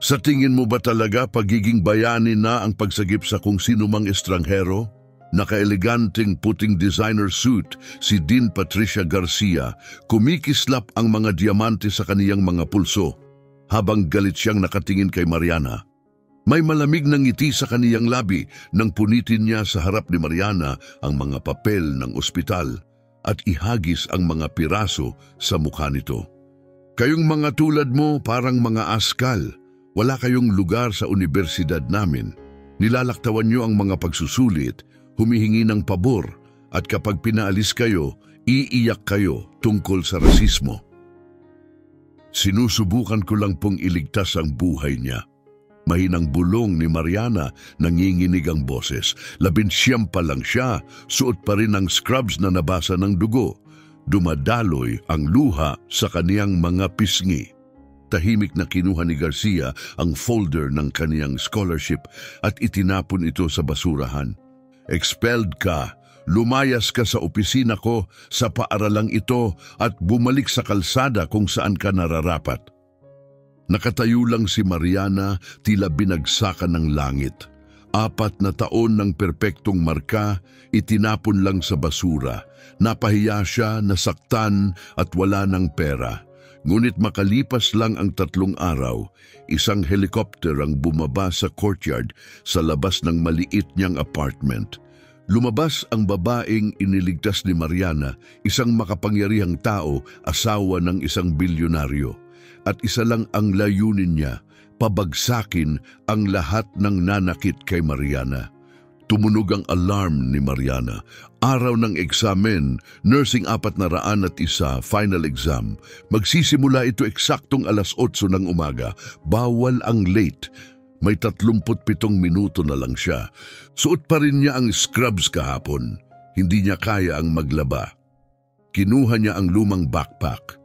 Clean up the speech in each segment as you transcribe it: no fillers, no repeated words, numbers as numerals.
Sa tingin mo ba talaga pagiging bayani na ang pagsagip sa kung sino mang estranghero? Naka-eleganting puting designer suit si Dean Patricia Garcia, kumikislap ang mga diamante sa kaniyang mga pulso habang galit siyang nakatingin kay Mariana. May malamig na ngiti sa kaniyang labi nang punitin niya sa harap ni Mariana ang mga papel ng ospital at ihagis ang mga piraso sa mukha nito. Kayong mga tulad mo parang mga askal, wala kayong lugar sa universidad namin. Nilalaktawan niyo ang mga pagsusulit, humihingi ng pabor at kapag pinaalis kayo, iiyak kayo tungkol sa rasismo. Sinusubukan ko lang pong iligtas ang buhay niya. Mahinang bulong ni Mariana, nanginginig ang boses. 19 pa lang siya, suot pa rin ang scrubs na nabasa ng dugo. Dumadaloy ang luha sa kaniyang mga pisngi. Tahimik na kinuha ni Garcia ang folder ng kaniyang scholarship at itinapon ito sa basurahan. Expelled ka, lumayas ka sa opisina ko sa paaralang ito at bumalik sa kalsada kung saan ka nararapat. Nakatayo lang si Mariana, tila binagsakan ng langit. 4 na taon ng perpektong marka, itinapon lang sa basura. Napahiya siya, nasaktan at wala ng pera. Ngunit makalipas lang ang 3 araw, isang helicopter ang bumaba sa courtyard sa labas ng maliit niyang apartment. Lumabas ang babaeng iniligtas ni Mariana, isang makapangyarihang tao, asawa ng isang bilyonaryo. At isa lang ang layunin niya, pabagsakin ang lahat ng nanakit kay Mariana. Tumunog ang alarm ni Mariana. Araw ng eksamen, nursing 401, final exam. Magsisimula ito eksaktong 8:00 ng umaga. Bawal ang late. May 37 minuto na lang siya. Suot pa rin niya ang scrubs kahapon. Hindi niya kaya ang maglaba. Kinuha niya ang lumang backpack.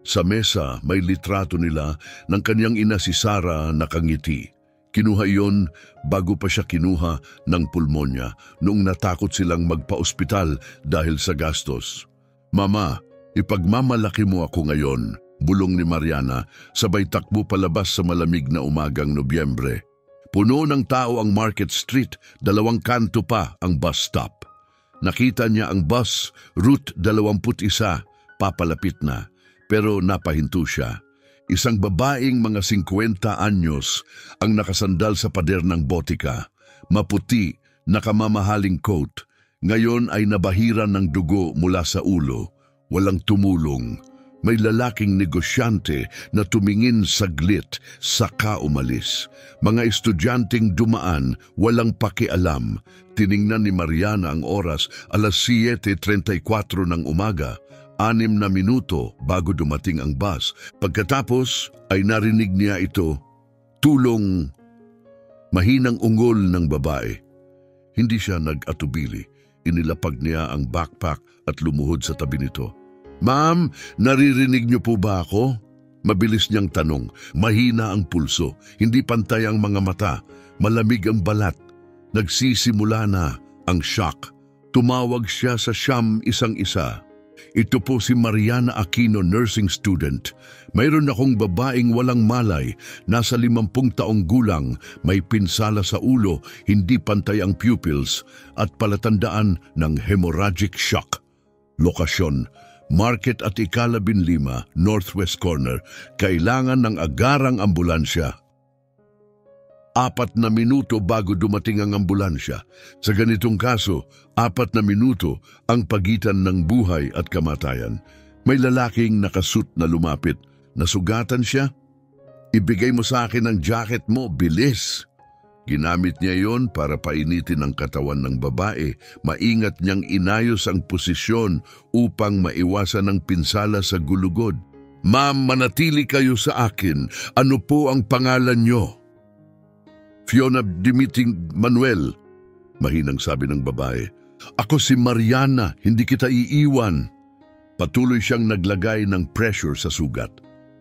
Sa mesa may litrato nila ng kanyang ina si Sarah nakangiti. Kinuha iyon bago pa siya kinuha ng pulmonya noong natakot silang magpa-ospital dahil sa gastos. Mama, ipagmamalaki mo ako ngayon, bulong ni Mariana, sabay takbo palabas sa malamig na umagang Nobyembre. Puno ng tao ang Market Street, 2 kanto pa ang bus stop. Nakita niya ang bus, Route 21, papalapit na. Pero napahinto siya. Isang babaeng mga 50 anyos ang nakasandal sa pader ng botika. Maputi, nakamamahaling coat. Ngayon ay nabahiran ng dugo mula sa ulo. Walang tumulong. May lalaking negosyante na tumingin saglit, saka umalis. Mga estudyanteng dumaan, walang pakialam. Tiningnan ni Mariana ang oras, 7:34 ng umaga. 6 na minuto bago dumating ang bus. Pagkatapos ay narinig niya ito, tulong. Mahinang ungol ng babae. Hindi siya nag-atubili. Inilapag niya ang backpack at lumuhod sa tabi nito. Ma'am, naririnig niyo po ba ako? Mabilis niyang tanong. Mahina ang pulso. Hindi pantay ang mga mata. Malamig ang balat. Nagsisimula na ang shock. Tumawag siya sa siyam isang-isa. Ito po si Mariana Aquino, nursing student. Mayroon akong babaeng walang malay, nasa 50 taong gulang, may pinsala sa ulo, hindi pantay ang pupils, at palatandaan ng hemorrhagic shock. Lokasyon, Market at Ika-15, Northwest Corner. Kailangan ng agarang ambulansya. 4 na minuto bago dumating ang ambulansya. Sa ganitong kaso, 4 na minuto ang pagitan ng buhay at kamatayan. May lalaking nakasuit na lumapit. Nasugatan siya? Ibigay mo sa akin ang jacket mo, bilis. Ginamit niya yon para painitin ang katawan ng babae. Maingat niyang inayos ang posisyon upang maiwasan ang pinsala sa gulugod. Ma'am, manatili kayo sa akin. Ano po ang pangalan niyo? Fiona Dimiting Manuel, mahinang sabi ng babae. Ako si Mariana, hindi kita iiwan. Patuloy siyang naglagay ng pressure sa sugat.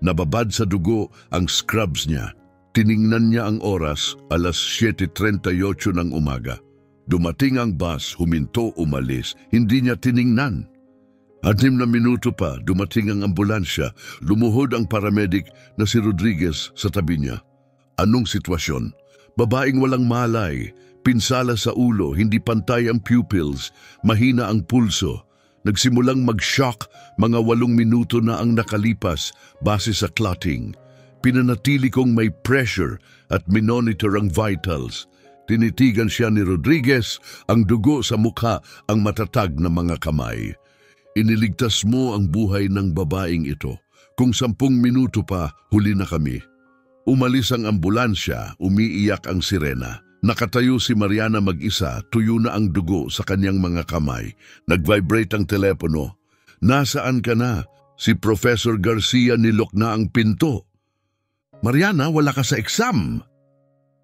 Nababad sa dugo ang scrubs niya. Tiningnan niya ang oras, 7:38 ng umaga. Dumating ang bus, huminto, umalis. Hindi niya tiningnan. 6 na minuto pa, dumating ang ambulansya. Lumuhod ang paramedic na si Rodriguez sa tabi niya. Anong sitwasyon? Babaeng walang malay, pinsala sa ulo, hindi pantay ang pupils, mahina ang pulso. Nagsimulang mag-shock, mga 8 minuto na ang nakalipas base sa clotting. Pinanatili kong may pressure at minonitor ang vitals. Tinitigan siya ni Rodriguez, ang dugo sa mukha, ang matatag na mga kamay. Iniligtas mo ang buhay ng babaeng ito. Kung 10 minuto pa, huli na kami. Umalis ang ambulansya, umiiyak ang sirena. Nakatayo si Mariana mag-isa, tuyo na ang dugo sa kanyang mga kamay. Nag-vibrate ang telepono. Nasaan ka na? Si Professor Garcia nilok na ang pinto. Mariana, wala ka sa exam.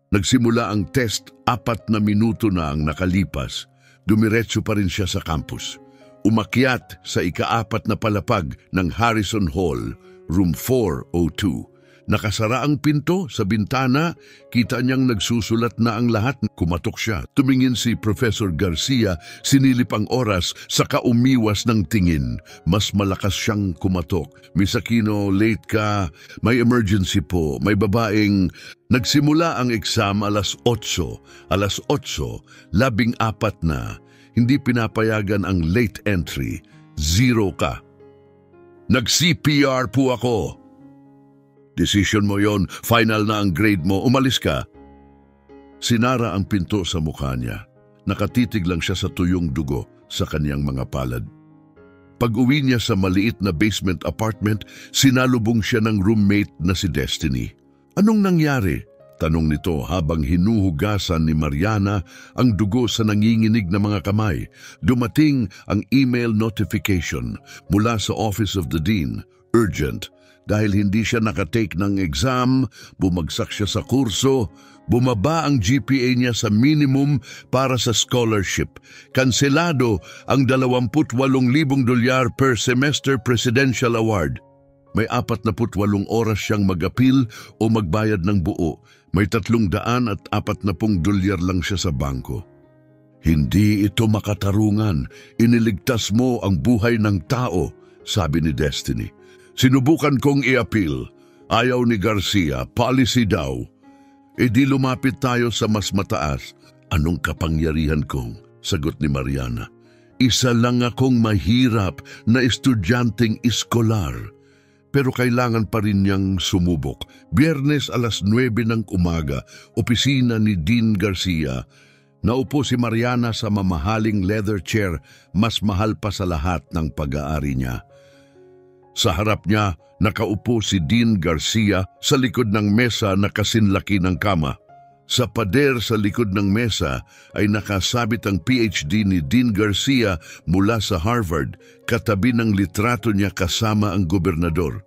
Nagsimula ang test, 4 na minuto na ang nakalipas. Dumiretso pa rin siya sa campus. Umakyat sa ika-4 na palapag ng Harrison Hall, room 402. Nakasara ang pinto sa bintana, kita niyang nagsusulat na ang lahat. Kumatok siya. Tumingin si Professor Garcia, sinilip ang oras, saka umiwas ng tingin. Mas malakas siyang kumatok. Miss Aquino, late ka. May emergency po. May babaeng... Nagsimula ang exam alas 8. Alas 8, 14 na. Hindi pinapayagan ang late entry. 0 ka. Nag-CPR po ako. Decision mo yon, final na ang grade mo, umalis ka. Sinara ang pinto sa mukha niya. Nakatitig lang siya sa tuyong dugo sa kanyang mga palad. Pag-uwi niya sa maliit na basement apartment, sinalubong siya ng roommate na si Destiny. Anong nangyari? Tanong nito habang hinuhugasan ni Mariana ang dugo sa nanginginig na mga kamay. Dumating ang email notification mula sa Office of the Dean, urgent. Dahil hindi siya nakatake ng exam, bumagsak siya sa kurso, bumaba ang GPA niya sa minimum para sa scholarship. Kanselado ang $28,000 per semester Presidential Award. May 48 oras siyang mag-appeal o magbayad ng buo. May $340 lang siya sa bangko. Hindi ito makatarungan. Iniligtas mo ang buhay ng tao, sabi ni Destiny. Sinubukan kong i-appeal. Ayaw ni Garcia, policy daw. E di lumapit tayo sa mas mataas. Anong kapangyarihan kong? Sagot ni Mariana. Isa lang akong mahirap na estudyanteng iskolar. Pero kailangan pa rin niyang sumubok. Biyernes alas 9 ng umaga, opisina ni Dean Garcia. Naupo si Mariana sa mamahaling leather chair, mas mahal pa sa lahat ng pag-aari niya. Sa harap niya, nakaupo si Dean Garcia sa likod ng mesa na kasinlaki ng kama. Sa pader sa likod ng mesa ay nakasabit ang PhD ni Dean Garcia mula sa Harvard, katabi ng litrato niya kasama ang gobernador.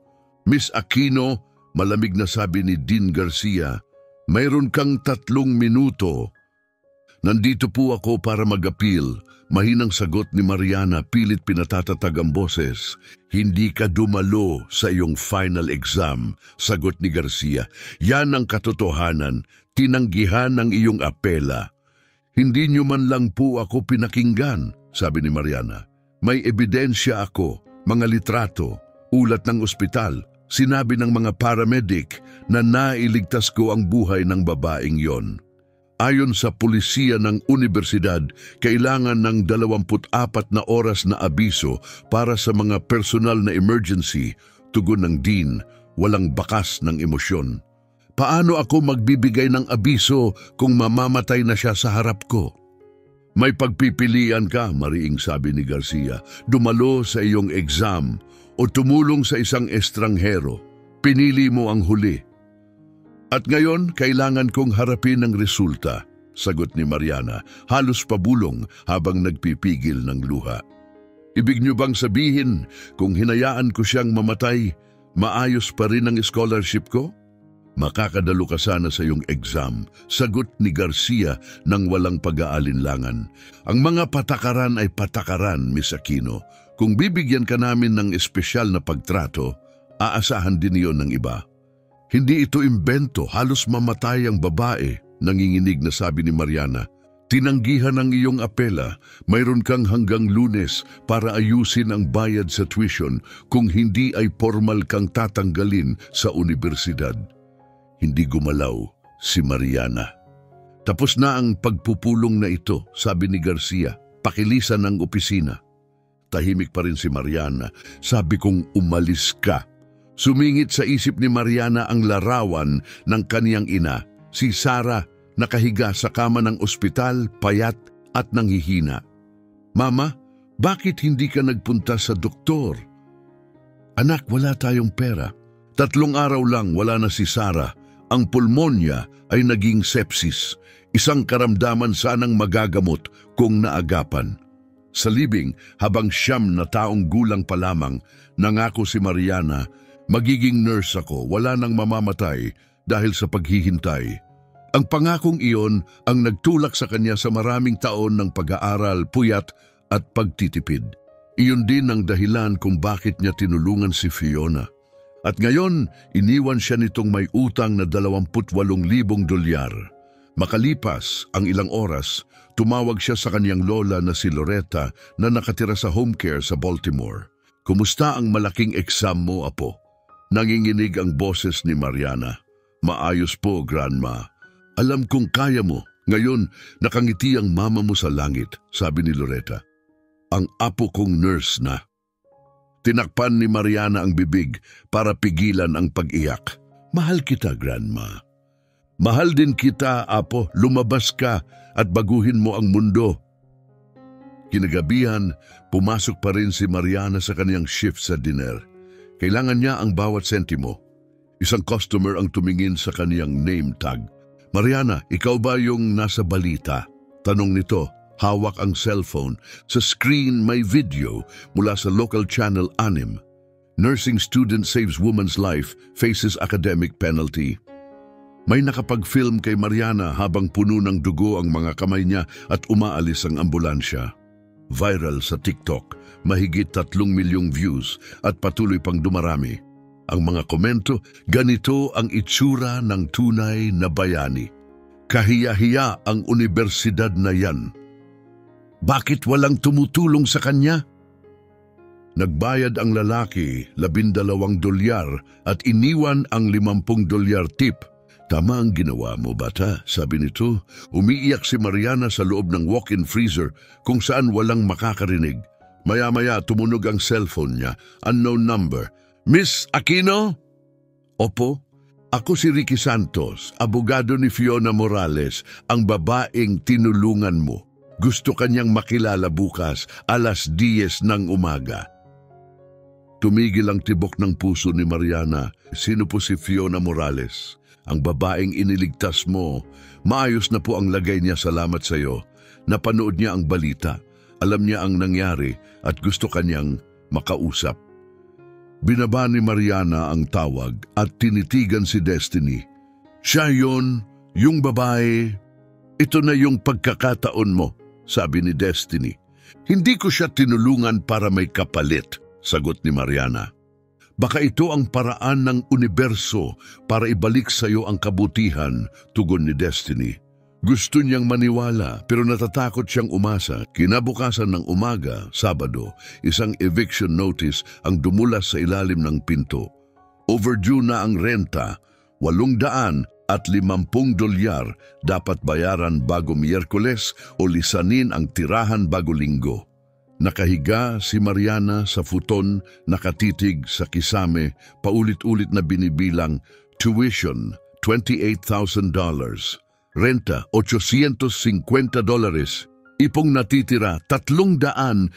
Miss Aquino, malamig na sabi ni Dean Garcia, mayroon kang 3 minuto. Nandito po ako para mag-appeal. Mahinang sagot ni Mariana, pilit pinatatatag ang boses. Hindi ka dumalo sa iyong final exam, sagot ni Garcia. Yan ang katotohanan, tinanggihan ng iyong apela. Hindi niyo man lang po ako pinakinggan, sabi ni Mariana. May ebidensya ako, mga litrato, ulat ng ospital. Sinabi ng mga paramedic na nailigtas ko ang buhay ng babaeng yon. Ayon sa pulisya ng universidad, kailangan ng 24 na oras na abiso para sa mga personal na emergency. Tugon ng Dean, walang bakas ng emosyon. Paano ako magbibigay ng abiso kung mamamatay na siya sa harap ko? May pagpipilian ka, mariing sabi ni Garcia. Dumalo sa iyong exam o tumulong sa isang estranghero. Pinili mo ang huli. At ngayon, kailangan kong harapin ang resulta, sagot ni Mariana, halos pabulong habang nagpipigil ng luha. Ibig niyo bang sabihin, kung hinayaan ko siyang mamatay, maayos pa rin ang scholarship ko? Makakadalo ka sana sa iyong exam, sagot ni Garcia nang walang pag-aalinlangan. Ang mga patakaran ay patakaran, Miss Aquino. Kung bibigyan ka namin ng espesyal na pagtrato, aasahan din iyon ng iba. Hindi ito imbento, halos mamatay ang babae, nanginginig na sabi ni Mariana. Tinanggihan ang iyong apela, mayroon kang hanggang Lunes para ayusin ang bayad sa tuition kung hindi ay formal kang tatanggalin sa universidad. Hindi gumalaw, si Mariana. Tapos na ang pagpupulong na ito, sabi ni Garcia. Pakilisan ng opisina. Tahimik pa rin si Mariana. Sabi kong umalis ka. Sumingit sa isip ni Mariana ang larawan ng kaniyang ina, si Sarah, nakahiga sa kama ng ospital, payat at nanghihina. Mama, bakit hindi ka nagpunta sa doktor? Anak, wala tayong pera. 3 araw lang wala na si Sarah. Ang pulmonya ay naging sepsis. Isang karamdaman sanang magagamot kung naagapan. Sa libing, habang 9 na taong gulang pa lamang, nangako si Mariana, magiging nurse ako, wala nang mamamatay dahil sa paghihintay. Ang pangakong iyon ang nagtulak sa kanya sa maraming taon ng pag-aaral, puyat at pagtitipid. Iyon din ang dahilan kung bakit niya tinulungan si Fiona. At ngayon, iniwan siya nitong may utang na 28,000 dolyar. Makalipas ang ilang oras, tumawag siya sa kanyang lola na si Loretta na nakatira sa home care sa Baltimore. Kumusta ang malaking exam mo, apo? Nanginginig ang boses ni Mariana. Maayos po, Grandma. Alam kong kaya mo. Ngayon, nakangiti ang mama mo sa langit, sabi ni Loretta. Ang apo kong nurse na. Tinakpan ni Mariana ang bibig para pigilan ang pag-iyak. Mahal kita, Grandma. Mahal din kita, apo. Lumabas ka at baguhin mo ang mundo. Kinagabihan, pumasok pa rin si Mariana sa kaniyang shift sa dinner. Kailangan niya ang bawat sentimo. Isang customer ang tumingin sa kaniyang name tag. Mariana, ikaw ba yung nasa balita? Tanong nito, hawak ang cellphone. Sa screen may video mula sa local channel 6. Nursing student saves woman's life, faces academic penalty. May nakapag-film kay Mariana habang puno ng dugo ang mga kamay niya at umaalis ang ambulansya. Viral sa TikTok, mahigit 3 milyong views at patuloy pang dumarami. Ang mga komento, ganito ang itsura ng tunay na bayani. Kahiya-hiya ang universidad na yan. Bakit walang tumutulong sa kanya? Nagbayad ang lalaki 12 dolyar at iniwan ang 50 dolyar tip. Tama ang ginawa mo, bata, sabi nito. Umiiyak si Mariana sa loob ng walk-in freezer kung saan walang makakarinig. Maya-maya tumunog ang cellphone niya. Unknown number. Miss Aquino? Opo, ako si Ricky Santos, abogado ni Fiona Morales, ang babaeng tinulungan mo. Gusto kanyang makilala bukas, 10:00 ng umaga. Tumigil ang tibok ng puso ni Mariana. Sino po si Fiona Morales? Ang babaeng iniligtas mo. Maayos na po ang lagay niya, salamat sa iyo. Napanood niya ang balita. Alam niya ang nangyari at gusto kanyang makausap. Binaba ni Mariana ang tawag at tinitigan si Destiny. Siya yon, yung babae. Ito na yung pagkakataon mo, sabi ni Destiny. Hindi ko siya tinulungan para may kapalit, sagot ni Mariana. Baka ito ang paraan ng universo para ibalik sa iyo ang kabutihan, tugon ni Destiny. Gusto niyang maniwala pero natatakot siyang umasa. Kinabukasan ng umaga, Sabado, isang eviction notice ang dumulas sa ilalim ng pinto. Overdue na ang renta, 850 dolyar dapat bayaran bago Miyerkules o lisanin ang tirahan bago Linggo. Nakahiga si Mariana sa futon, nakatitig sa kisame, paulit-ulit na binibilang, tuition, $28,000. Renta, $850. Ipong natitira, 370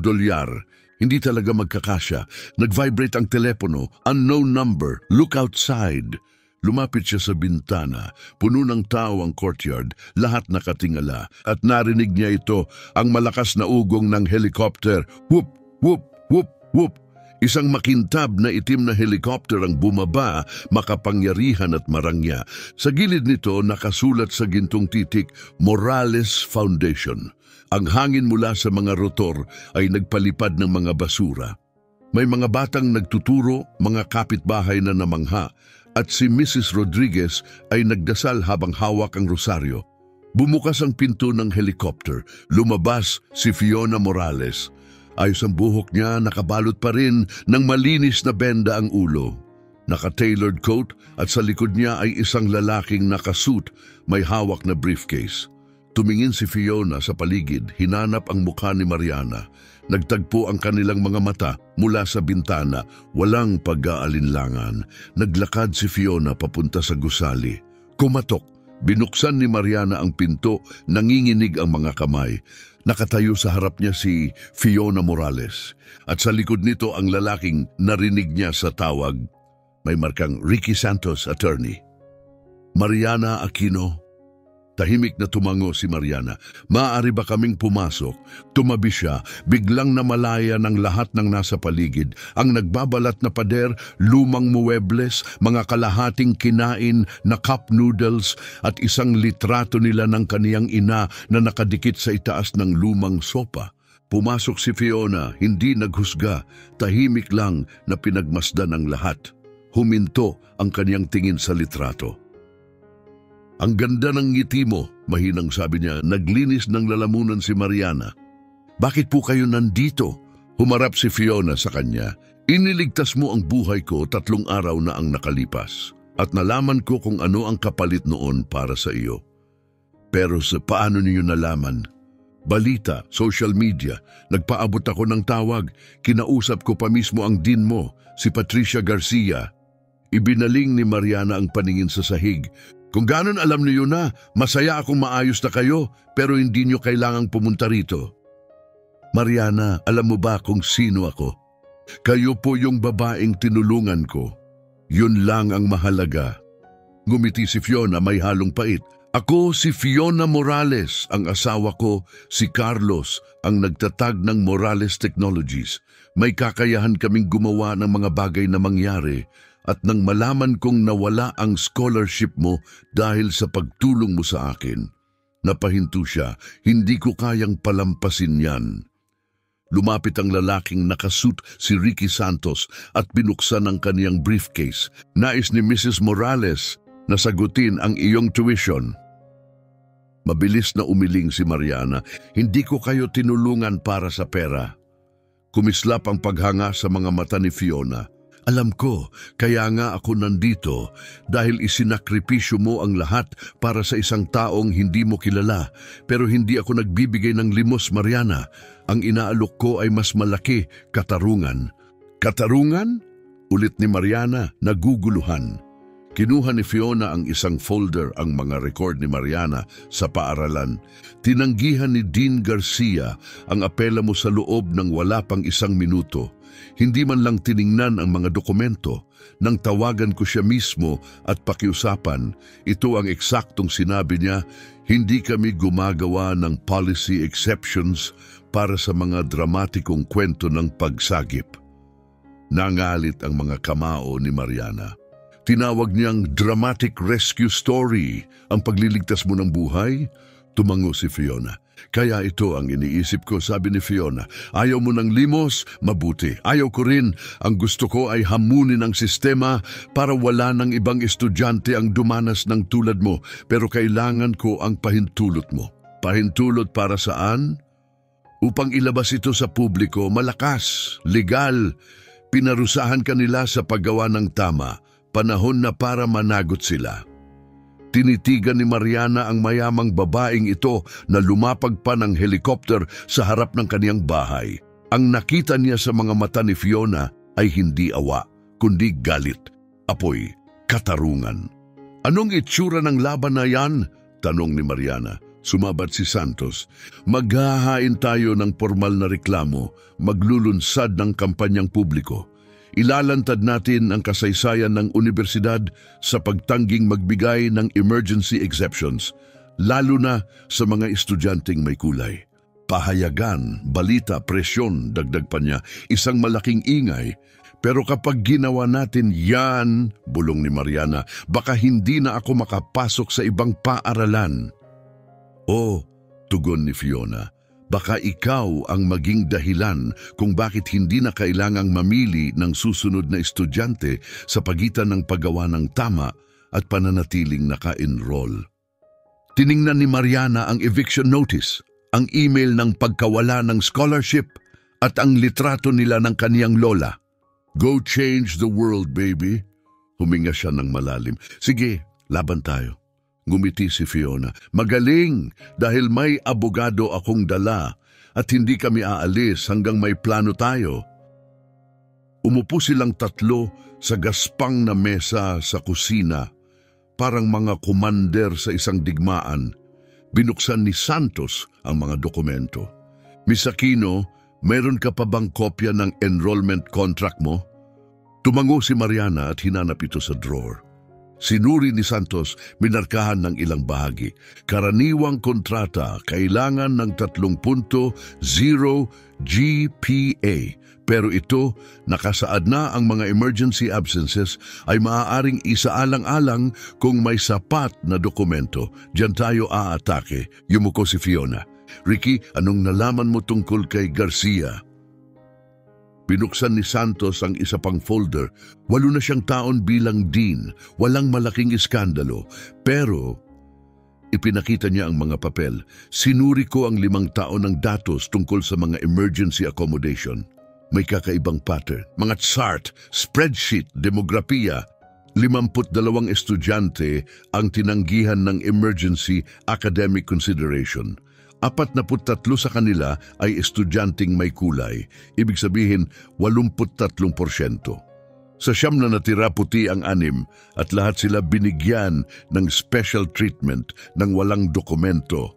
dolyar. Hindi talaga magkakasya. Nag-vibrate ang telepono, unknown number, look outside. Lumapit siya sa bintana, puno ng tao ang courtyard, lahat nakatingala, at narinig niya ito, ang malakas na ugong ng helicopter. Whoop, whoop, whoop, whoop. Isang makintab na itim na helicopter ang bumaba, makapangyarihan at marangya. Sa gilid nito nakasulat sa gintong titik, Morales Foundation. Ang hangin mula sa mga rotor ay nagpalipad ng mga basura. May mga batang nagtuturo, mga kapitbahay na namangha, at si Mrs. Rodriguez ay nagdasal habang hawak ang rosaryo. Bumukas ang pinto ng helicopter. Lumabas si Fiona Morales. Ayos ang buhok niya, nakabalot pa rin ng malinis na benda ang ulo. Naka-tailored coat at sa likod niya ay isang lalaking nakasuit may hawak na briefcase. Tumingin si Fiona sa paligid, hinanap ang mukha ni Mariana. Nagtagpo ang kanilang mga mata mula sa bintana, walang pag-aalinlangan. Naglakad si Fiona papunta sa gusali. Kumatok, binuksan ni Mariana ang pinto, nanginginig ang mga kamay. Nakatayo sa harap niya si Fiona Morales. At sa likod nito ang lalaking narinig niya sa tawag. May markang Ricky Santos, attorney. Mariana Aquino. Tahimik na tumango si Mariana. Maaari ba kaming pumasok? Tumabi siya, biglang namalaya ng lahat ng nasa paligid. Ang nagbabalat na pader, lumang muebles, mga kalahating kinain na cup noodles at isang litrato nila ng kaniyang ina na nakadikit sa itaas ng lumang sopa. Pumasok si Fiona, hindi naghusga, tahimik lang na pinagmasdan ng lahat. Huminto ang kaniyang tingin sa litrato. Ang ganda ng ngiti mo, mahinang sabi niya, naglinis ng lalamunan si Mariana. Bakit po kayo nandito? Humarap si Fiona sa kanya. Iniligtas mo ang buhay ko 3 araw na ang nakalipas at nalaman ko kung ano ang kapalit noon para sa iyo. Pero sa paano niyo nalaman? Balita, social media, nagpaabot ako ng tawag, kinausap ko pa mismo ang dean mo, si Patricia Garcia. Ibinaling ni Mariana ang paningin sa sahig. Kung ganon alam niyo na, masaya akong maayos na kayo, pero hindi niyo kailangang pumunta rito. Mariana, alam mo ba kung sino ako? Kayo po yung babaeng tinulungan ko. Yun lang ang mahalaga. Ngumiti si Fiona, may halong pait. Ako si Fiona Morales, ang asawa ko, si Carlos, ang nagtatag ng Morales Technologies. May kakayahan kaming gumawa ng mga bagay na mangyari. At nang malaman kong nawala ang scholarship mo dahil sa pagtulong mo sa akin, napahinto siya, hindi ko kayang palampasin yan. Lumapit ang lalaking nakasuit si Ricky Santos at binuksan ang kaniyang briefcase. Nais ni Mrs. Morales na sagutin ang iyong tuition. Mabilis na umiling si Mariana, hindi ko kayo tinulungan para sa pera. Kumislap ang paghanga sa mga mata ni Fiona. Alam ko, kaya nga ako nandito dahil isinakripisyo mo ang lahat para sa isang taong hindi mo kilala. Pero hindi ako nagbibigay ng limos, Mariana. Ang inaalok ko ay mas malaki, katarungan. Katarungan? Ulit ni Mariana, naguguluhan. Kinuha ni Fiona ang isang folder ang mga record ni Mariana sa paaralan. Tinanggihan ni Dean Garcia ang apela mo sa loob ng wala pang 1 minuto. Hindi man lang tiningnan ang mga dokumento. Nang tawagan ko siya mismo at pakiusapan, ito ang eksaktong sinabi niya, hindi kami gumagawa ng policy exceptions para sa mga dramatikong kwento ng pagsagip. Nangalit ang mga kamao ni Mariana. Tinawag niyang dramatic rescue story ang pagliligtas mo ng buhay. Tumango si Fiona. Kaya ito ang iniisip ko, sabi ni Fiona. Ayaw mo ng limos? Mabuti. Ayaw ko rin. Ang gusto ko ay hamunin ang sistema para wala ng ibang estudyante ang dumanas ng tulad mo. Pero kailangan ko ang pahintulot mo. Pahintulot para saan? Upang ilabas ito sa publiko, malakas, legal. Pinarusahan kanila sa paggawa ng tama. Panahon na para managot sila. Tinitigan ni Mariana ang mayamang babaeng ito na lumapag pa ng helikopter sa harap ng kaniyang bahay. Ang nakita niya sa mga mata ni Fiona ay hindi awa, kundi galit, apoy, katarungan. Anong itsura ng laban na yan? Tanong ni Mariana. Sumabat si Santos. Maghahain tayo ng formal na reklamo, maglulunsad ng kampanyang publiko. Ilalantad natin ang kasaysayan ng universidad sa pagtangging magbigay ng emergency exceptions, lalo na sa mga estudyanteng may kulay. Pahayagan, balita, presyon, dagdag pa niya, isang malaking ingay. Pero kapag ginawa natin yan, bulong ni Mariana, baka hindi na ako makapasok sa ibang paaralan. Oh, tugon ni Fiona. Baka ikaw ang maging dahilan kung bakit hindi na kailangang mamili ng susunod na estudyante sa pagitan ng paggawa ng tama at pananatiling naka-enroll. Tiningnan ni Mariana ang eviction notice, ang email ng pagkawala ng scholarship at ang litrato nila ng kaniyang lola. Go change the world, baby. Huminga siya ng malalim. Sige, laban tayo. Ngumiti si Fiona. Magaling dahil may abogado akong dala at hindi kami aalis hanggang may plano tayo. Umupo silang tatlo sa gaspang na mesa sa kusina, parang mga komander sa isang digmaan. Binuksan ni Santos ang mga dokumento. Miss Aquino, mayroon ka pa bang kopya ng enrollment contract mo? Tumango si Mariana at hinanap ito sa drawer. Sinuri ni Santos, minarkahan ng ilang bahagi. Karaniwang kontrata, kailangan ng 3.0 GPA. Pero ito, nakasaad na ang mga emergency absences ay maaaring isaalang-alang kung may sapat na dokumento. Diyan tayo aatake. Yumuko si Fiona. Ricky, anong nalaman mo tungkol kay Garcia? Binuksan ni Santos ang isa pang folder. 8 na siyang taon bilang dean. Walang malaking iskandalo. Pero ipinakita niya ang mga papel. Sinuri ko ang 5 taon ng datos tungkol sa mga emergency accommodation. May kakaibang pattern. Mga chart, spreadsheet, demografiya. 52 estudyante ang tinanggihan ng emergency academic consideration. 43 sa kanila ay estudyanteng may kulay, ibig sabihin 83%. Sa 9 na natira puti ang 6 at lahat sila binigyan ng special treatment ng walang dokumento.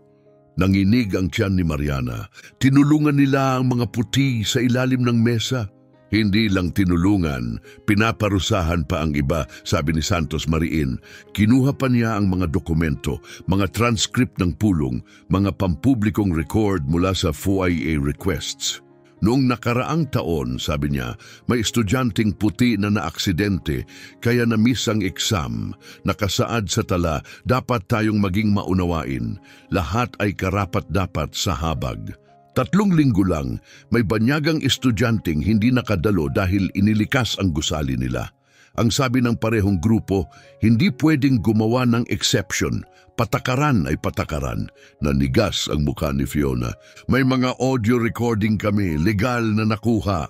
Nanginig ang tiyan ni Mariana. Tinulungan nila ang mga puti sa ilalim ng mesa. Hindi lang tinulungan, pinaparusahan pa ang iba, sabi ni Santos Mariin. Kinuha pa niya ang mga dokumento, mga transcript ng pulong, mga pampublikong record mula sa FOIA requests. Noong nakaraang taon, sabi niya, may estudyanteng puti na naaksidente, kaya na-miss ang exam. Nakasaad sa tala, dapat tayong maging maunawain. Lahat ay karapat-dapat sa habag. 3 linggo lang, may banyagang estudyanteng hindi nakadalo dahil inilikas ang gusali nila. Ang sabi ng parehong grupo, hindi pwedeng gumawa ng exception. Patakaran ay patakaran. Nanigas ang mukha ni Fiona. May mga audio recording kami, legal na nakuha.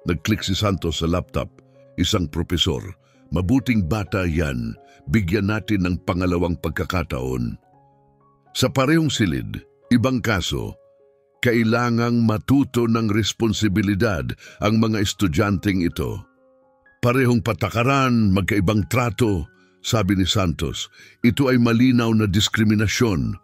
Nag-click si Santos sa laptop. Isang propesor. Mabuting bata yan. Bigyan natin ng pangalawang pagkakataon. Sa parehong silid, ibang kaso, kailangang matuto ng responsibilidad ang mga estudyanteng ito. Parehong patakaran, magkaibang trato, sabi ni Santos. Ito ay malinaw na diskriminasyon.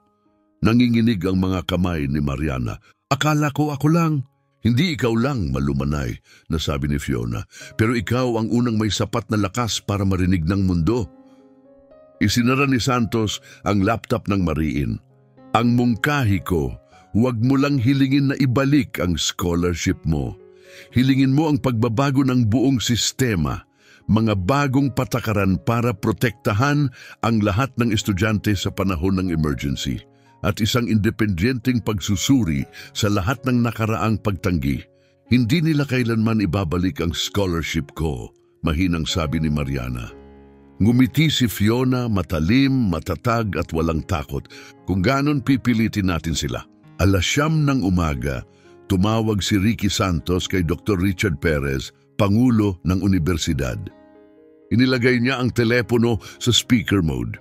Nanginginig ang mga kamay ni Mariana. Akala ko ako lang. Hindi ikaw lang, malumanay, nasabi ni Fiona. Pero ikaw ang unang may sapat na lakas para marinig ng mundo. Isinara ni Santos ang laptop ng Mariin. Ang mungkahi ko, huwag mo lang hilingin na ibalik ang scholarship mo. Hilingin mo ang pagbabago ng buong sistema, mga bagong patakaran para protektahan ang lahat ng estudyante sa panahon ng emergency, at isang independenteng pagsusuri sa lahat ng nakaraang pagtanggi. Hindi nila kailanman ibabalik ang scholarship ko, mahinang sabi ni Mariana. Ngumiti si Fiona, matalim, matatag at walang takot. Kung ganon pipilitin natin sila. 9:00 ng umaga, tumawag si Ricky Santos kay Dr. Richard Perez, Pangulo ng Universidad. Inilagay niya ang telepono sa speaker mode.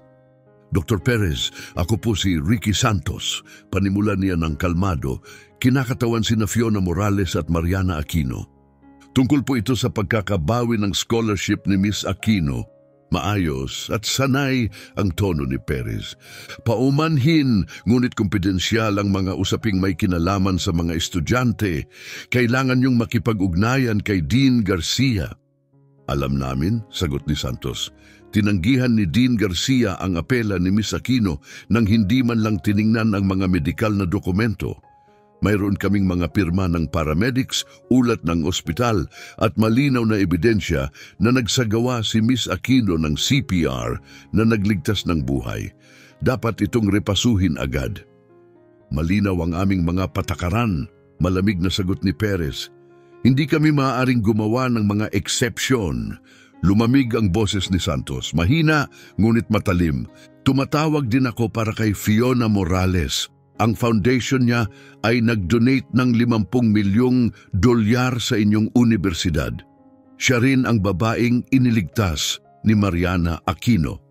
Dr. Perez, ako po si Ricky Santos. Panimula niya ng kalmado, kinakatawan sina Fiona Morales at Mariana Aquino. Tungkol po ito sa pagkakabawi ng scholarship ni Miss Aquino. Maayos at sanay ang tono ni Perez. Paumanhin, ngunit kumpidensyal ang mga usaping may kinalaman sa mga estudyante. Kailangan niyong makipag-ugnayan kay Dean Garcia. Alam namin, sagot ni Santos. Tinanggihan ni Dean Garcia ang apela ni Miss Aquino nang hindi man lang tiningnan ang mga medikal na dokumento. Mayroon kaming mga pirma ng paramedics, ulat ng ospital at malinaw na ebidensya na nagsagawa si Miss Aquino ng CPR na nagligtas ng buhay. Dapat itong repasuhin agad. Malinaw ang aming mga patakaran, malamig na sagot ni Perez. Hindi kami maaaring gumawa ng mga eksepsyon. Lumamig ang boses ni Santos, mahina ngunit matalim. Tumatawag din ako para kay Fiona Morales. Ang foundation niya ay nag-donate ng 50 milyong dolyar sa inyong universidad. Siya rin ang babaeng iniligtas ni Mariana Aquino.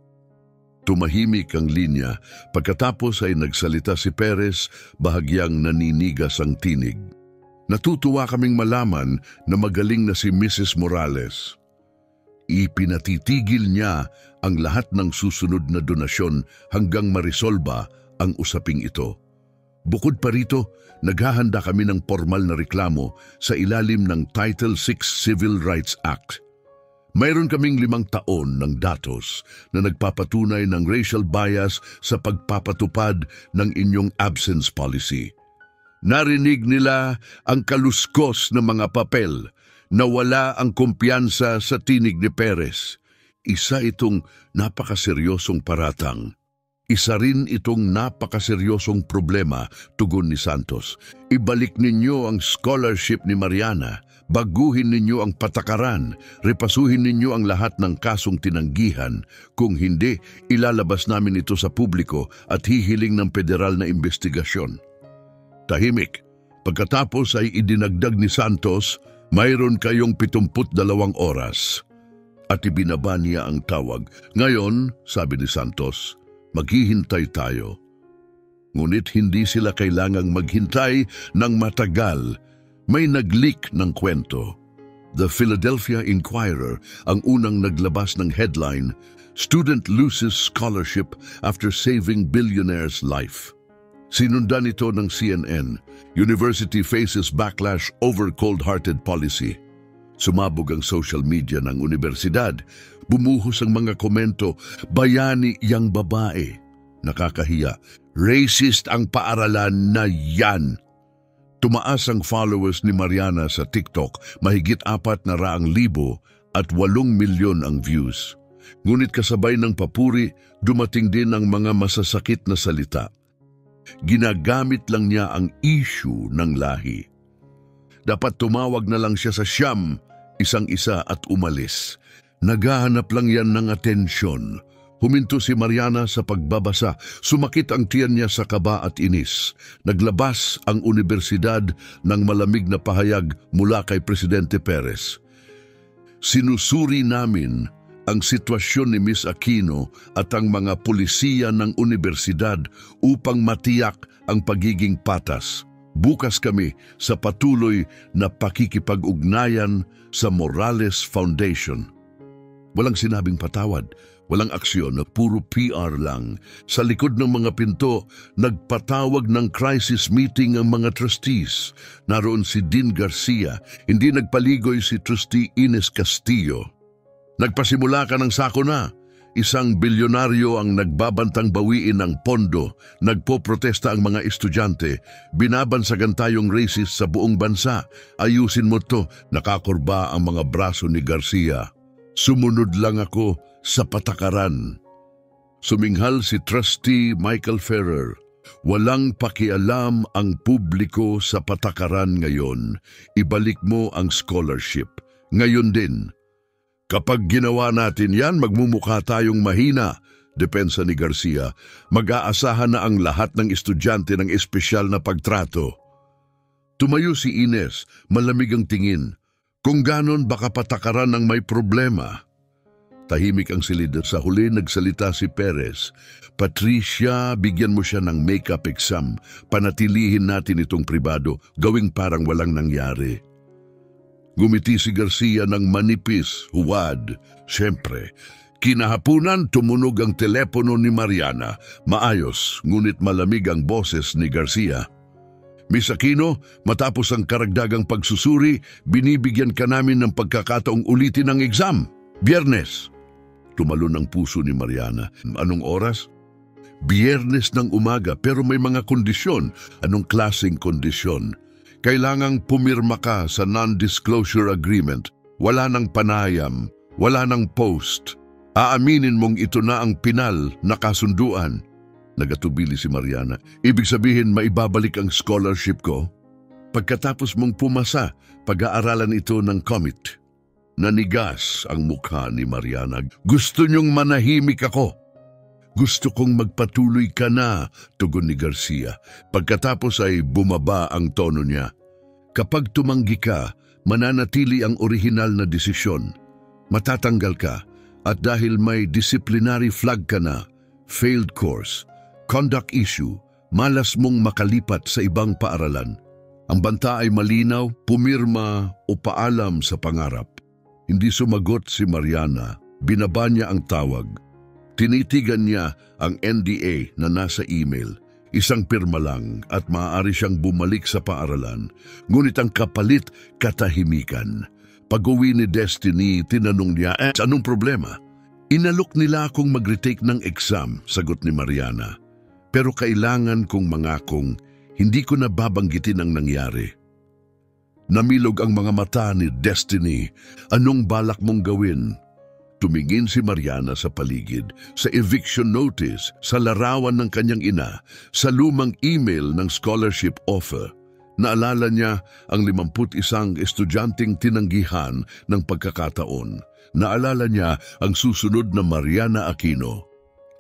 Tumahimik ang linya, pagkatapos ay nagsalita si Perez, bahagyang naninigas ang tinig. Natutuwa kaming malaman na magaling na si Mrs. Morales. Ipinatitigil niya ang lahat ng susunod na donasyon hanggang marisolba ang usaping ito. Bukod pa rito, naghahanda kami ng formal na reklamo sa ilalim ng Title VI Civil Rights Act. Mayroon kaming 5 taon ng datos na nagpapatunay ng racial bias sa pagpapatupad ng inyong absence policy. Narinig nila ang kaluskos ng mga papel na wala ang kumpiyansa sa tinig ni Perez. Isa itong napakaseryosong paratang. Isa rin itong napakaseryosong problema, tugon ni Santos. Ibalik ninyo ang scholarship ni Mariana. Baguhin ninyo ang patakaran, repasuhin ninyo ang lahat ng kasong tinanggihan. Kung hindi, ilalabas namin ito sa publiko at hihiling ng federal na investigasyon. Tahimik. Pagkatapos ay idinagdag ni Santos, mayroon kayong 72 oras. At ibinaba niya ang tawag. Ngayon, sabi ni Santos, maghihintay tayo. Ngunit hindi sila kailangang maghintay ng matagal. May nag-leak ng kwento. The Philadelphia Inquirer ang unang naglabas ng headline, Student Loses Scholarship After Saving Billionaire's Life. Sinundan ito ng CNN, University Faces Backlash Over Cold-Hearted Policy. Sumabog ang social media ng universidad. Bumuhos ang mga komento, bayani yang babae. Nakakahiya. Racist ang paaralan na yan. Tumaas ang followers ni Mariana sa TikTok, mahigit 400,000 at 8 milyon ang views. Ngunit kasabay ng papuri, dumating din ang mga masasakit na salita. Ginagamit lang niya ang issue ng lahi. Dapat tumawag na lang siya sa siyam, isang-isa at umalis. Naghahanap lang yan ng atensyon. Huminto si Mariana sa pagbabasa. Sumakit ang tiyan niya sa kaba at inis. Naglabas ang universidad ng malamig na pahayag mula kay Presidente Perez. Sinusuri namin ang sitwasyon ni Miss Aquino at ang mga pulisiya ng universidad upang matiyak ang pagiging patas. Bukas kami sa patuloy na pakikipag-ugnayan sa Morales Foundation. Walang sinabing patawad. Walang aksyon na puro PR lang. Sa likod ng mga pinto, nagpatawag ng crisis meeting ang mga trustees. Naroon si Dean Garcia, hindi nagpaligoy si Trustee Ines Castillo. Nagpasimula ka ng sako na. Isang bilyonaryo ang nagbabantang bawiin ang pondo. Nagpoprotesta ang mga estudyante. Binabansagan tayong racist sa buong bansa. Ayusin mo to, nakakurba ang mga braso ni Garcia. Sumunod lang ako sa patakaran. Suminghal si Trustee Michael Ferrer. Walang pakialam ang publiko sa patakaran ngayon. Ibalik mo ang scholarship. Ngayon din. Kapag ginawa natin yan, magmumukha tayong mahina. Depensa ni Garcia. Mag-aasahan na ang lahat ng estudyante ng espesyal na pagtrato. Tumayo si Ines, malamig ang tingin. Kung ganon baka patakaran ng may problema. Tahimik ang silid. Sa huli nagsalita si Perez. Patricia, bigyan mo siya ng makeup exam. Panatilihin natin itong pribado. Gawing parang walang nangyari. Gumiti si Garcia ng manipis, huwad. Siyempre, kinahapunan tumunog ang telepono ni Mariana. Maayos, ngunit malamig ang boses ni Garcia. Miss Aquino, matapos ang karagdagang pagsusuri, binibigyan ka namin ng pagkakataong ulitin ang exam. Biyernes. Tumalon ang puso ni Mariana. Anong oras? Biyernes ng umaga, pero may mga kondisyon. Anong klaseng kondisyon? Kailangang pumirma ka sa non-disclosure agreement. Wala nang panayam, wala nang post. Aaminin mong ito na ang pinal na kasunduan. Nagatubili si Mariana. Ibig sabihin maibabalik ang scholarship ko? Pagkatapos mong pumasa, pag-aaralan ito ng commit. Nanigas ang mukha ni Mariana. Gusto niyong manahimik ako. Gusto kong magpatuloy ka na, tugon ni Garcia. Pagkatapos ay bumaba ang tono niya. Kapag tumanggi ka, mananatili ang orihinal na desisyon. Matatanggal ka At dahil may disciplinary flag ka na, failed course, conduct issue, malas mong makalipat sa ibang paaralan. Ang banta ay malinaw, pumirma o paalam sa pangarap. Hindi sumagot si Mariana, binaba niya ang tawag. Tinitigan niya ang NDA na nasa email. Isang pirma lang at maaari siyang bumalik sa paaralan. Ngunit ang kapalit, katahimikan. Pag-uwi ni Destiny, tinanong niya, anong problema? Inalok nila akong mag-retake ng exam, sagot ni Mariana. Pero kailangan kong mangakong hindi ko na babanggitin ang nangyari. Namilog ang mga mata ni Destiny. Anong balak mong gawin? Tumingin si Mariana sa paligid, sa eviction notice, sa larawan ng kanyang ina, sa lumang email ng scholarship offer. Naalala niya ang 51 estudyanteng tinanggihan ng pagkakataon. Naalala niya ang susunod na Mariana Aquino.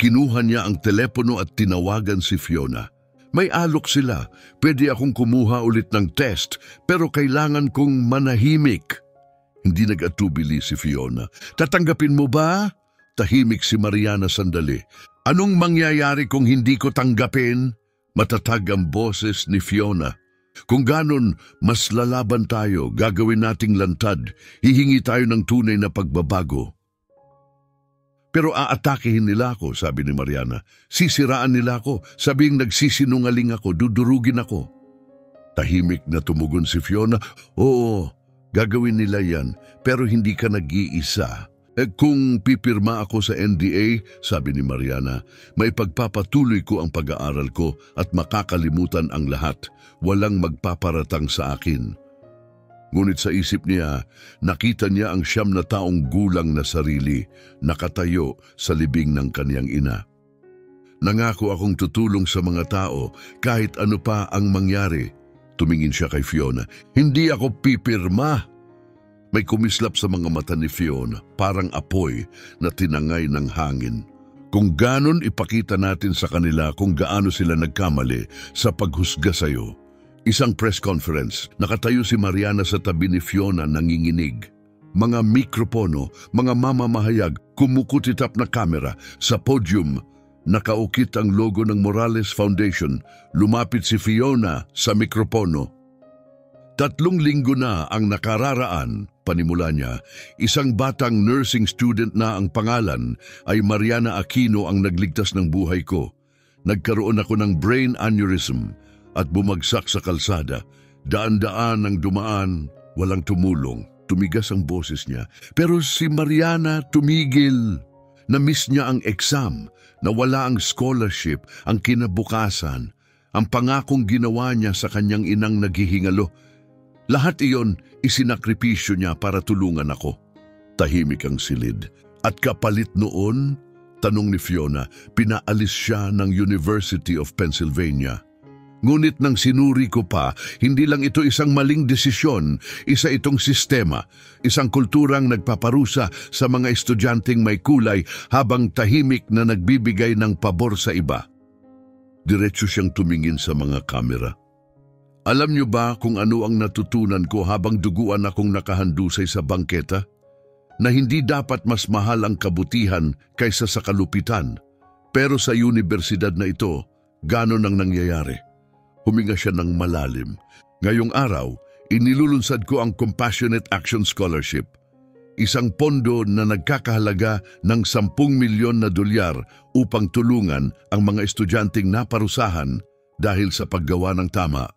Kinuha niya ang telepono at tinawagan si Fiona. May alok sila. Pwede akong kumuha ulit ng test, pero kailangan kong manahimik. Hindi nag-atubili si Fiona. Tatanggapin mo ba? Tahimik si Mariana sandali. Anong mangyayari kung hindi ko tanggapin? Matatag ang boses ni Fiona. Kung ganon, mas lalaban tayo, gagawin nating lantad, hihingi tayo ng tunay na pagbabago. Pero aatakihin nila ako, sabi ni Mariana. Sisiraan nila ako, sabing nagsisinungaling ako, dudurugin ako. Tahimik na tumugon si Fiona. Oo, gagawin nila yan, pero hindi ka nag-iisa. Kung pipirma ako sa NDA, sabi ni Mariana, may pagpapatuloy ko ang pag-aaral ko at makakalimutan ang lahat. Walang magpaparatang sa akin. Ngunit sa isip niya, nakita niya ang 9 na taong gulang na sarili, nakatayo sa libing ng kaniyang ina. Nangako akong tutulong sa mga tao kahit ano pa ang mangyari. Tumingin siya kay Fiona. Hindi ako pipirma. May kumislap sa mga mata ni Fiona, parang apoy na tinangay ng hangin. Kung ganon ipakita natin sa kanila kung gaano sila nagkamali sa paghusga sa'yo. Isang press conference, nakatayo si Mariana sa tabi ni Fiona nanginginig. Mga mikropono, mga mamamahayag, kumukutitap na kamera. Sa podium, nakaukit ang logo ng Morales Foundation. Lumapit si Fiona sa mikropono. 3 linggo na ang nakararaan, panimula niya, isang batang nursing student na ang pangalan ay Mariana Aquino ang nagligtas ng buhay ko. Nagkaroon ako ng brain aneurysm at bumagsak sa kalsada. Daan-daan ang dumaan, walang tumulong. Tumigas ang boses niya. Pero si Mariana tumigil. Na-miss niya ang exam, nawala ang scholarship, ang kinabukasan, ang pangakong ginawa niya sa kanyang inang naghihingalo. Lahat iyon isinakripisyo niya para tulungan ako. Tahimik ang silid. At kapalit noon, tanong ni Fiona, pinaalis siya ng University of Pennsylvania. Ngunit nang sinuri ko pa, hindi lang ito isang maling desisyon, isa itong sistema, isang kulturang nagpaparusa sa mga estudyanteng may kulay habang tahimik na nagbibigay ng pabor sa iba. Diretso siyang tumingin sa mga kamera. Alam niyo ba kung ano ang natutunan ko habang duguan akong nakahandusay sa bangketa? Na hindi dapat mas mahal ang kabutihan kaysa sa kalupitan. Pero sa universidad na ito, ganon ang nangyayari. Huminga siya ng malalim. Ngayong araw, inilulunsad ko ang Compassionate Action Scholarship. Isang pondo na nagkakahalaga ng 10 milyon na dolyar upang tulungan ang mga estudyanteng naparusahan dahil sa paggawa ng tama.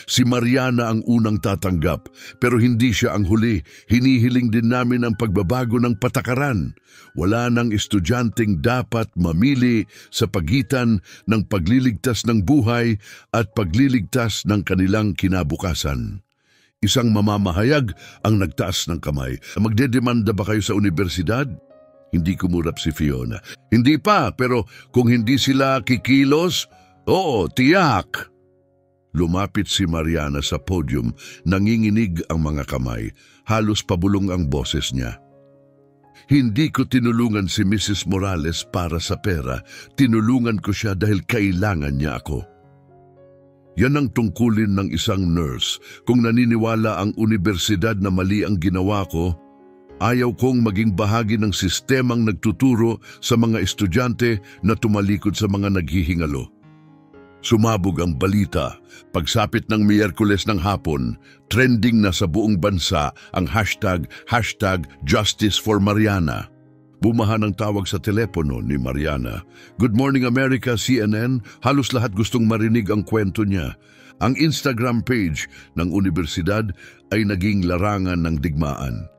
Si Mariana ang unang tatanggap, pero hindi siya ang huli. Hinihiling din namin ang pagbabago ng patakaran. Wala nang estudyanteng dapat mamili sa pagitan ng pagliligtas ng buhay at pagliligtas ng kanilang kinabukasan. Isang mamamahayag ang nagtaas ng kamay. Magdedemanda ba kayo sa universidad? Hindi kumurap si Fiona. Hindi pa, pero kung hindi sila kikilos, oo, tiyak. Lumapit si Mariana sa podium, nanginginig ang mga kamay, halos pabulong ang boses niya. Hindi ko tinulungan si Mrs. Morales para sa pera, tinulungan ko siya dahil kailangan niya ako. Yan ang tungkulin ng isang nurse. Kung naniniwala ang universidad na mali ang ginawa ko, Ayaw kong maging bahagi ng sistemang nagtuturo sa mga estudyante na tumalikod sa mga naghihingalo. Sumabog ang balita. Pagsapit ng Miyerkules ng hapon, trending na sa buong bansa ang hashtag Justice for Mariana. Bumaha ng tawag sa telepono ni Mariana. Good Morning America, CNN, halos lahat gustong marinig ang kwento niya. Ang Instagram page ng universidad ay naging larangan ng digmaan.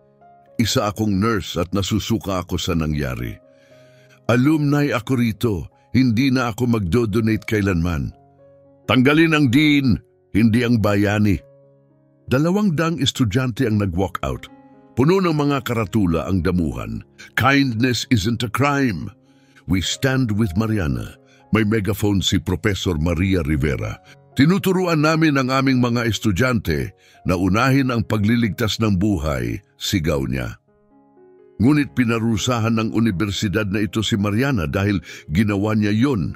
Isa akong nurse at nasusuka ako sa nangyari. Alumni ako rito, hindi na ako magdo-donate kailanman. Tanggalin ang dean, hindi ang bayani. 200 estudyante ang nag-walk out. Puno ng mga karatula ang damuhan. Kindness isn't a crime. We stand with Mariana. May megaphone si Professor Maria Rivera. Tinuturuan namin ang aming mga estudyante na unahin ang pagliligtas ng buhay, sigaw niya. Ngunit pinarusahan ng universidad na ito si Mariana dahil ginawa niya yon.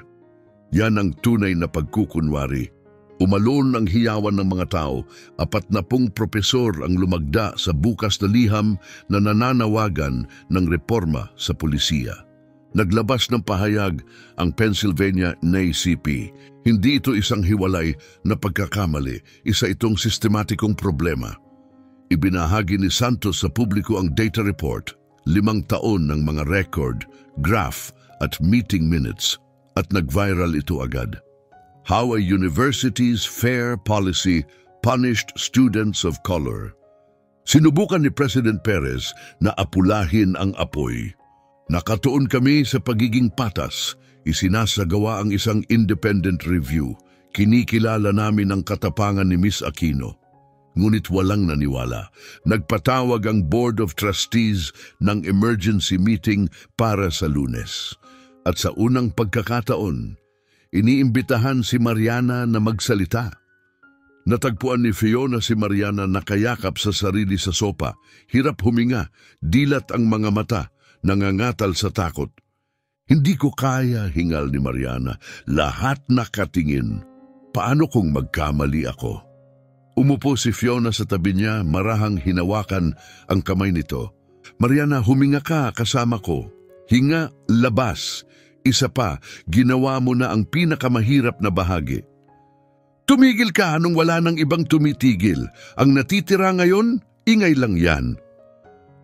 Yan ang tunay na pagkukunwari. Umalon ang hiyawan ng mga tao, 40 propesor ang lumagda sa bukas na liham na nananawagan ng reforma sa pulisiya. Naglabas ng pahayag ang Pennsylvania NAACP. Hindi ito isang hiwalay na pagkakamali, isa itong sistematikong problema. Ibinahagi ni Santos sa publiko ang data report, 5 taon ng mga record, graph at meeting minutes at nag-viral ito agad. How a university's fair policy punished students of color. Sinubukan ni President Perez na apulahin ang apoy. Nakatuon kami sa pagiging patas. Isinasagawa ang isang independent review. Kinikilala namin ang katapangan ni Miss Aquino. Ngunit walang naniwala. Nagpatawag ang Board of Trustees ng emergency meeting para sa Lunes. At sa unang pagkakataon, iniimbitahan si Mariana na magsalita. Natagpuan ni Fiona si Mariana nakayakap sa sarili sa sopa. Hirap huminga, dilat ang mga mata, nangangatal sa takot. Hindi ko kaya, hingal ni Mariana. Lahat nakatingin. Paano kung magkamali ako? Umupo si Fiona sa tabi niya, marahang hinawakan ang kamay nito. Mariana, huminga ka kasama ko. Hinga, labas. Isa pa, ginawa mo na ang pinakamahirap na bahagi. Tumigil ka nung wala nang ibang tumitigil. Ang natitira ngayon, ingay lang yan.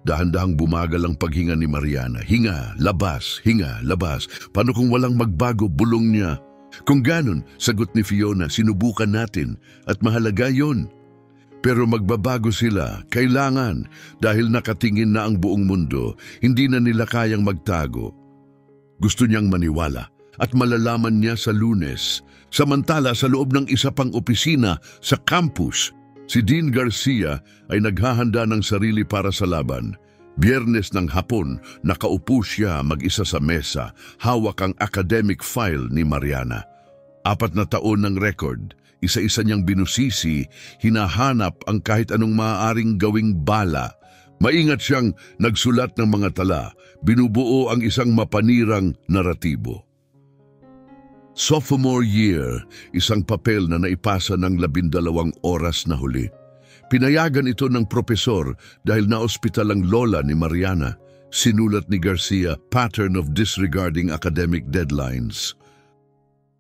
Dahan-dahang bumagal ang paghinga ni Mariana. Hinga, labas, hinga, labas. Paano kung walang magbago, bulong niya. Kung ganon, sagot ni Fiona, sinubukan natin at mahalaga yon. Pero magbabago sila, kailangan, dahil nakatingin na ang buong mundo, hindi na nila kayang magtago. Gusto niyang maniwala at malalaman niya sa Lunes. Samantala sa loob ng isa pang opisina sa campus, si Dean Garcia ay naghahanda ng sarili para sa laban. Biyernes ng hapon, nakaupo siya mag-isa sa mesa, hawak ang academic file ni Mariana. 4 na taon ng record, isa-isa niyang binusisi, hinahanap ang kahit anong maaaring gawing bala. Maingat siyang nagsulat ng mga tala, binubuo ang isang mapanirang naratibo. Sophomore year, isang papel na naipasa ng 12 oras na huli. Pinayagan ito ng propesor dahil naospital ang lola ni Mariana. Sinulat ni Garcia, pattern of disregarding academic deadlines.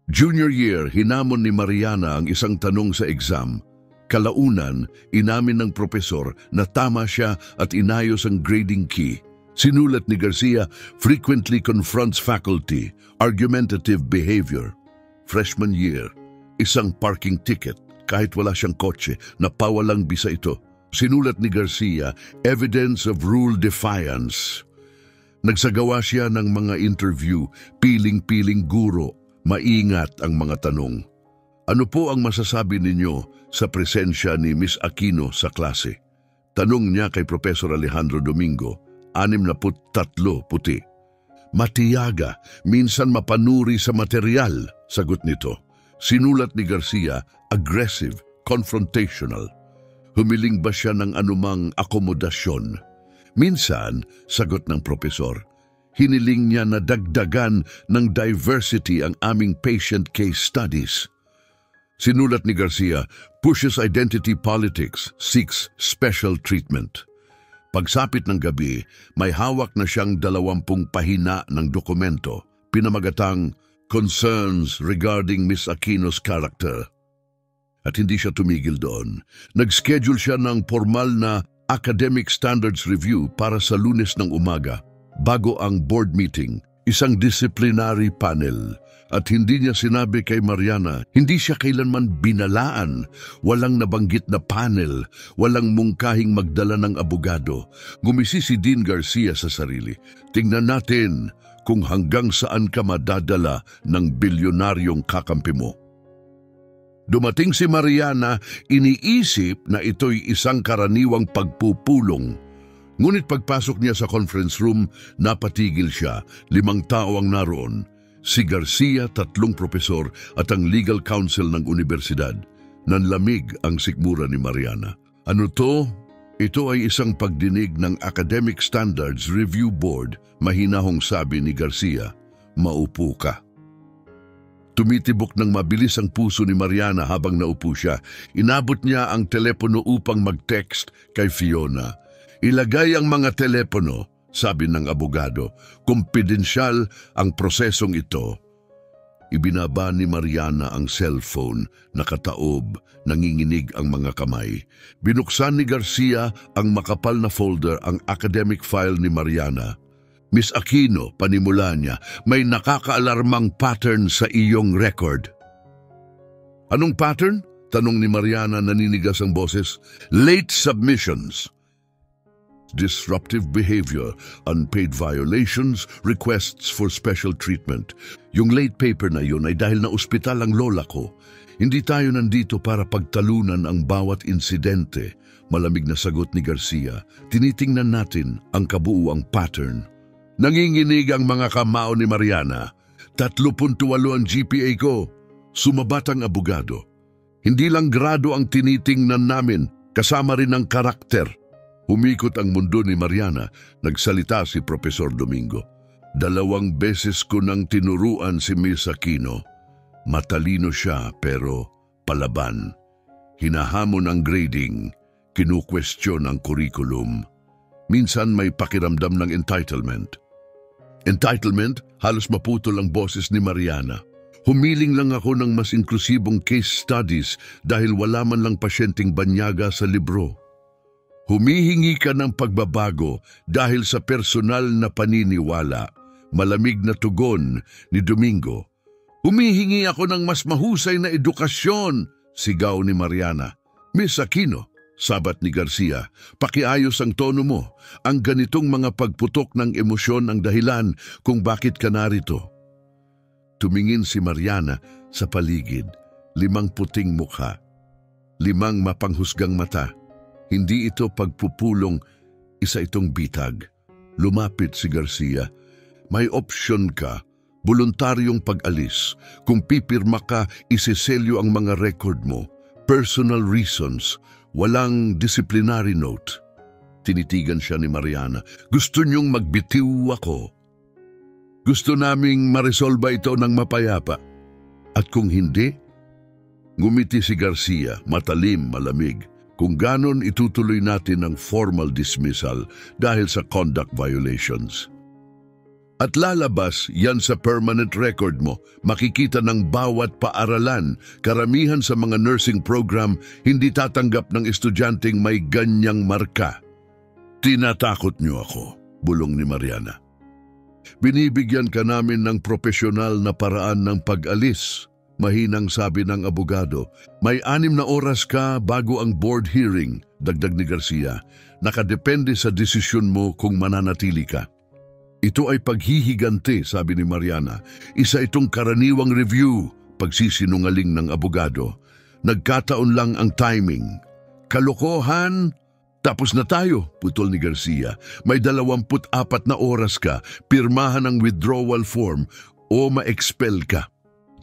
Junior year, hinamon ni Mariana ang isang tanong sa exam. Kalaunan, inamin ng propesor na tama siya at inayos ang grading key. Sinulat ni Garcia, frequently confronts faculty, argumentative behavior. Freshman year, isang parking ticket, kahit wala siyang kotse, napawalang bisa ito. Sinulat ni Garcia, evidence of rule defiance. Nagsagawa siya ng mga interview, piling-piling guro, maingat ang mga tanong. Ano po ang masasabi ninyo sa presensya ni Miss Aquino sa klase? Tanong niya kay Professor Alejandro Domingo, 63 puti. Matiyaga, minsan mapanuri sa material, sagot nito. Sinulat ni Garcia, aggressive, confrontational. Humiling ba siya ng anumang akomodasyon? Minsan, sagot ng propesor, hiniling niya na dagdagan ng diversity ang aming patient case studies. Sinulat ni Garcia, pushes identity politics, seeks special treatment. Pagsapit ng gabi, may hawak na siyang 20 pahina ng dokumento, pinamagatang Concerns Regarding Miss Aquino's Character. At hindi siya tumigil doon. Nag-schedule siya ng formal na Academic Standards Review para sa Lunes ng umaga, bago ang board meeting, isang disciplinary panel. At hindi niya sinabi kay Mariana, hindi siya kailanman binalaan. Walang nabanggit na panel, walang mungkahing magdala ng abogado. Gumisi si Dean Garcia sa sarili. Tingnan natin kung hanggang saan ka madadala ng bilyonaryong kakampi mo. Dumating si Mariana, iniisip na ito'y isang karaniwang pagpupulong. Ngunit pagpasok niya sa conference room, napatigil siya. 5 tao ang naroon. Si Garcia, 3 propesor at ang legal counsel ng universidad. Nanlamig ang sikmura ni Mariana. Ano to? Ito ay isang pagdinig ng Academic Standards Review Board, mahinahong sabi ni Garcia. Maupo ka. Tumitibok ng mabilis ang puso ni Mariana habang naupo siya. Inabot niya ang telepono upang mag-text kay Fiona. Ilagay ang mga telepono, sabi ng abogado. Kumpidensyal ang prosesong ito. Ibinaba ni Mariana ang cellphone, nakataob, nanginginig ang mga kamay. Binuksan ni Garcia ang makapal na folder, ang academic file ni Mariana. Miss Aquino, panimula niya, may nakakaalarmang pattern sa iyong record. Anong pattern? Tanong ni Mariana, naninigas ang boses. Late submissions. Disruptive behavior, unpaid violations, requests for special treatment. Yung late paper na yun ay dahil na ospital ang lola ko. Hindi tayo nandito para pagtalunan ang bawat insidente. Malamig na sagot ni Garcia. Tinitingnan natin ang kabuuang pattern. Nanginginig ang mga kamao ni Mariana. 38 ang GPA ko. Sumabat ang abogado. Hindi lang grado ang tinitingnan namin, kasama rin ang karakter. Humikot ang mundo ni Mariana, nagsalita si Profesor Domingo. 2 beses ko nang tinuruan si Miss Aquino. Matalino siya pero palaban. Hinahamon ang grading, kinukwestiyon ang curriculum. Minsan may pakiramdam ng entitlement. Entitlement? Halos maputol ang boses ni Mariana. Humiling lang ako ng mas inklusibong case studies dahil wala man lang pasyenteng banyaga sa libro. Humihingi ka ng pagbabago dahil sa personal na paniniwala. Malamig na tugon ni Domingo. Humihingi ako ng mas mahusay na edukasyon, sigaw ni Mariana. Miss Aquino, sabat ni Garcia, pakiayos ang tono mo. Ang ganitong mga pagputok ng emosyon ang dahilan kung bakit ka narito. Tumingin si Mariana sa paligid. 5 puting mukha. 5 mapanghusgang mata. Hindi ito pagpupulong, isa itong bitag. Lumapit si Garcia. May opsyon ka, voluntaryong pag-alis. Kung pipirma ka, isiselyo ang mga record mo. Personal reasons, walang disciplinary note. Tinitigan siya ni Mariana. Gusto niyong magbitiw ako. Gusto naming maresolba ito ng mapayapa. At kung hindi, ngumiti si Garcia, matalim, malamig. Kung ganon, itutuloy natin ang formal dismissal dahil sa conduct violations. At lalabas yan sa permanent record mo, makikita ng bawat paaralan. Karamihan sa mga nursing program, hindi tatanggap ng estudyanteng may ganyang marka. Tinatakot niyo ako, bulong ni Mariana. Binibigyan ka namin ng propesyonal na paraan ng pag-alis, mahinang sabi ng abogado. May 6 na oras ka bago ang board hearing, dagdag ni Garcia. Nakadepende sa desisyon mo kung mananatili ka. Ito ay paghihiganti, sabi ni Mariana. Isa itong karaniwang review, pagsisinungaling ng abogado. Nagkataon lang ang timing. Kalokohan? Tapos na tayo, putol ni Garcia. May 24 na oras ka, pirmahan ang withdrawal form o ma-expel ka.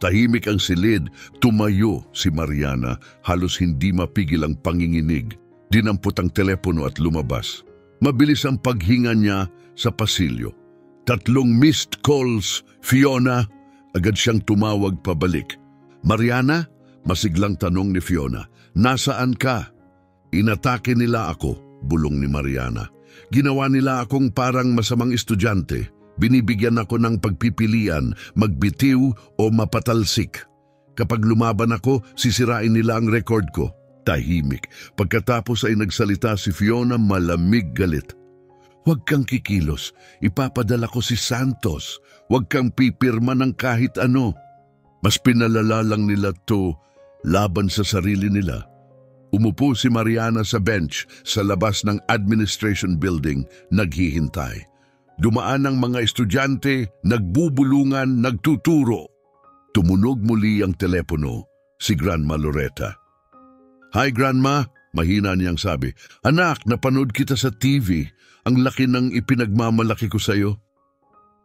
Tahimik ang silid, tumayo si Mariana, halos hindi mapigil ang panginginig. Dinampot ang telepono at lumabas. Mabilis ang paghinga niya sa pasilyo. 3 missed calls, Fiona. Agad siyang tumawag pabalik. Mariana? Masiglang tanong ni Fiona. Nasaan ka? Inatake nila ako, bulong ni Mariana. Ginawa nila akong parang masamang estudyante. Binibigyan ako ng pagpipilian, magbitiw o mapatalsik. Kapag lumaban ako, sisirain nila ang record ko. Tahimik. Pagkatapos ay nagsalita si Fiona malamig galit. Huwag kang kikilos. Ipapadala ko si Santos. Huwag kang pipirma ng kahit ano. Mas pinalala lang nila to laban sa sarili nila. Umupo si Mariana sa bench sa labas ng administration building, naghihintay. Dumaan ang mga estudyante, nagbubulungan, nagtuturo. Tumunog muli ang telepono, si Grandma Loretta. Hi Grandma, mahina niyang sabi. Anak, napanood kita sa TV. Ang laki ng ipinagmamalaki ko sa'yo.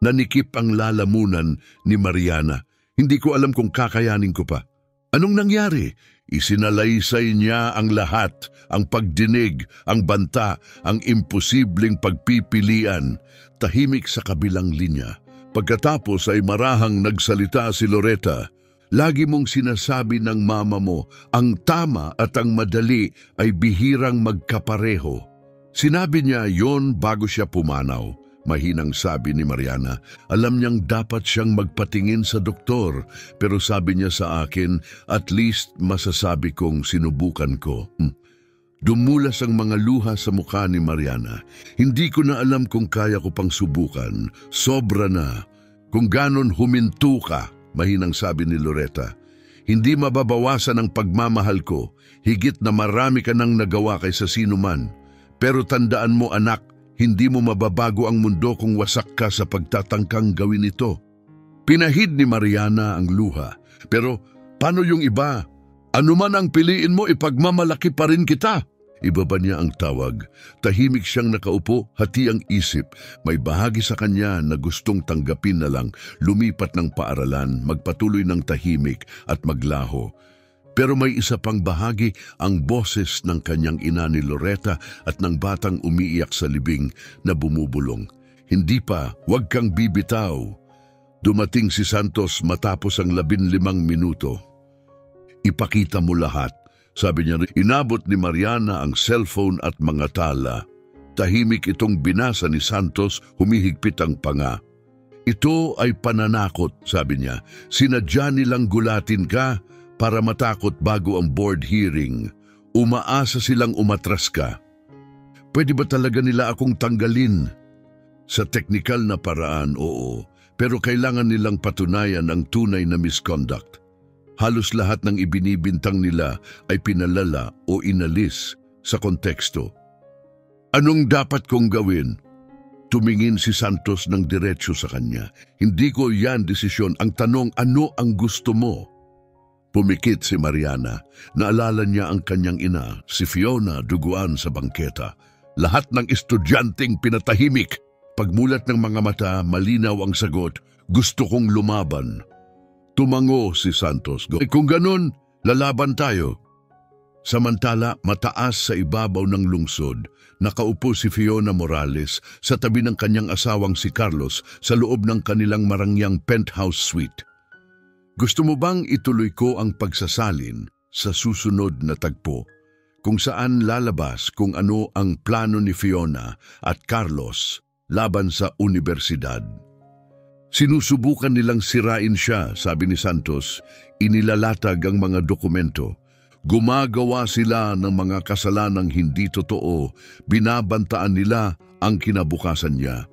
Nanikip ang lalamunan ni Mariana. Hindi ko alam kung kakayanin ko pa. Anong nangyari? Isinalaysay niya ang lahat, ang pagdinig, ang banta, ang imposibleng pagpipilian. Tahimik sa kabilang linya. Pagkatapos ay marahang nagsalita si Loretta. Lagi mong sinasabi ng mama mo, ang tama at ang madali ay bihirang magkapareho. Sinabi niya yon bago siya pumanaw. Mahinang sabi ni Mariana. Alam niyang dapat siyang magpatingin sa doktor, pero sabi niya sa akin, at least masasabi kong sinubukan ko. Dumulas ang mga luha sa mukha ni Mariana. Hindi ko na alam kung kaya ko pang subukan. Sobra na. Kung ganon huminto ka, mahinang sabi ni Loretta. Hindi mababawasan ang pagmamahal ko. Higit na marami ka nang nagawa kaysa sino man. Pero tandaan mo anak, hindi mo mababago ang mundo kung wasak ka sa pagtatangkang gawin ito. Pinahid ni Mariana ang luha. Pero paano yung iba? Ano man ang piliin mo, ipagmamalaki pa rin kita. Ibaba niya ang tawag. Tahimik siyang nakaupo, hati ang isip. May bahagi sa kanya na gustong tanggapin na lang, lumipat ng paaralan, magpatuloy ng tahimik at maglaho. Pero may isa pang bahagi, ang boses ng kanyang ina ni Loretta at ng batang umiiyak sa libing na bumubulong. Hindi pa, huwag kang bibitaw. Dumating si Santos matapos ang 15 minuto. Ipakita mo lahat, sabi niya. Inabot ni Mariana ang cellphone at mga tala. Tahimik itong binasa ni Santos, humihigpit ang panga. Ito ay pananakot, sabi niya. Sinadya nilang gulatin ka para matakot bago ang board hearing. Umaasa silang umatras ka. Pwede ba talaga nila akong tanggalin? Sa teknikal na paraan, oo. Pero kailangan nilang patunayan ang tunay na misconduct. Halos lahat ng ibinibintang nila ay pinalala o inalis sa konteksto. Anong dapat kong gawin? Tumingin si Santos ng diretso sa kanya. Hindi ko yan desisyon. Ang tanong, ano ang gusto mo? Pumikit si Mariana. Naalala niya ang kanyang ina, si Fiona, duguan sa bangketa. Lahat ng estudyanteng pinatahimik. Pagmulat ng mga mata, malinaw ang sagot, gusto kong lumaban. Tumango si Santos. Kung ganun, lalaban tayo. Samantala, mataas sa ibabaw ng lungsod, nakaupo si Fiona Morales sa tabi ng kanyang asawang si Carlos sa loob ng kanilang marangyang penthouse suite. Gusto mo bang ituloy ko ang pagsasalin sa susunod na tagpo kung saan lalabas kung ano ang plano ni Fiona at Carlos laban sa universidad? Sinusubukan nilang sirain siya, sabi ni Santos. Inilalatag ang mga dokumento. Gumagawa sila ng mga kasalanang hindi totoo. Binabantaan nila ang kinabukasan niya.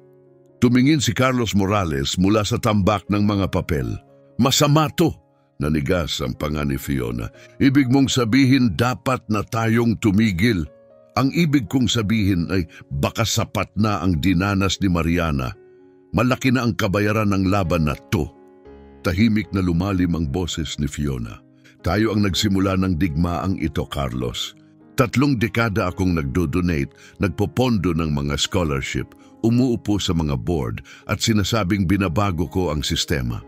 Tumingin si Carlos Morales mula sa tambak ng mga papel. Masama to, nanigas ang panga ni Fiona. Ibig mong sabihin dapat na tayong tumigil. Ang ibig kong sabihin ay baka sapat na ang dinanas ni Mariana. Malaki na ang kabayaran ng laban na to. Tahimik na lumalim ang boses ni Fiona. Tayo ang nagsimula ng digmaang ito, Carlos. 3 dekada akong nagdo-donate, nagpopondo ng mga scholarship, umuupo sa mga board at sinasabing binabago ko ang sistema.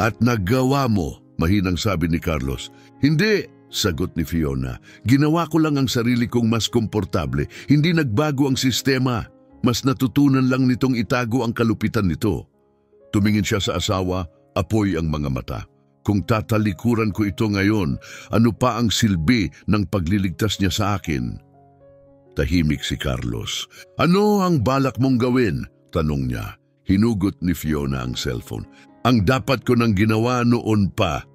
At nagawa mo, mahinang sabi ni Carlos. Hindi, sagot ni Fiona. Ginawa ko lang ang sarili kong mas komportable. Hindi nagbago ang sistema. Mas natutunan lang nitong itago ang kalupitan nito. Tumingin siya sa asawa, apoy ang mga mata. Kung tatalikuran ko ito ngayon, ano pa ang silbi ng pagliligtas niya sa akin? Tahimik si Carlos. Ano ang balak mong gawin? Tanong niya. Hinugot ni Fiona ang cellphone. Ang dapat ko nang ginawa noon pa.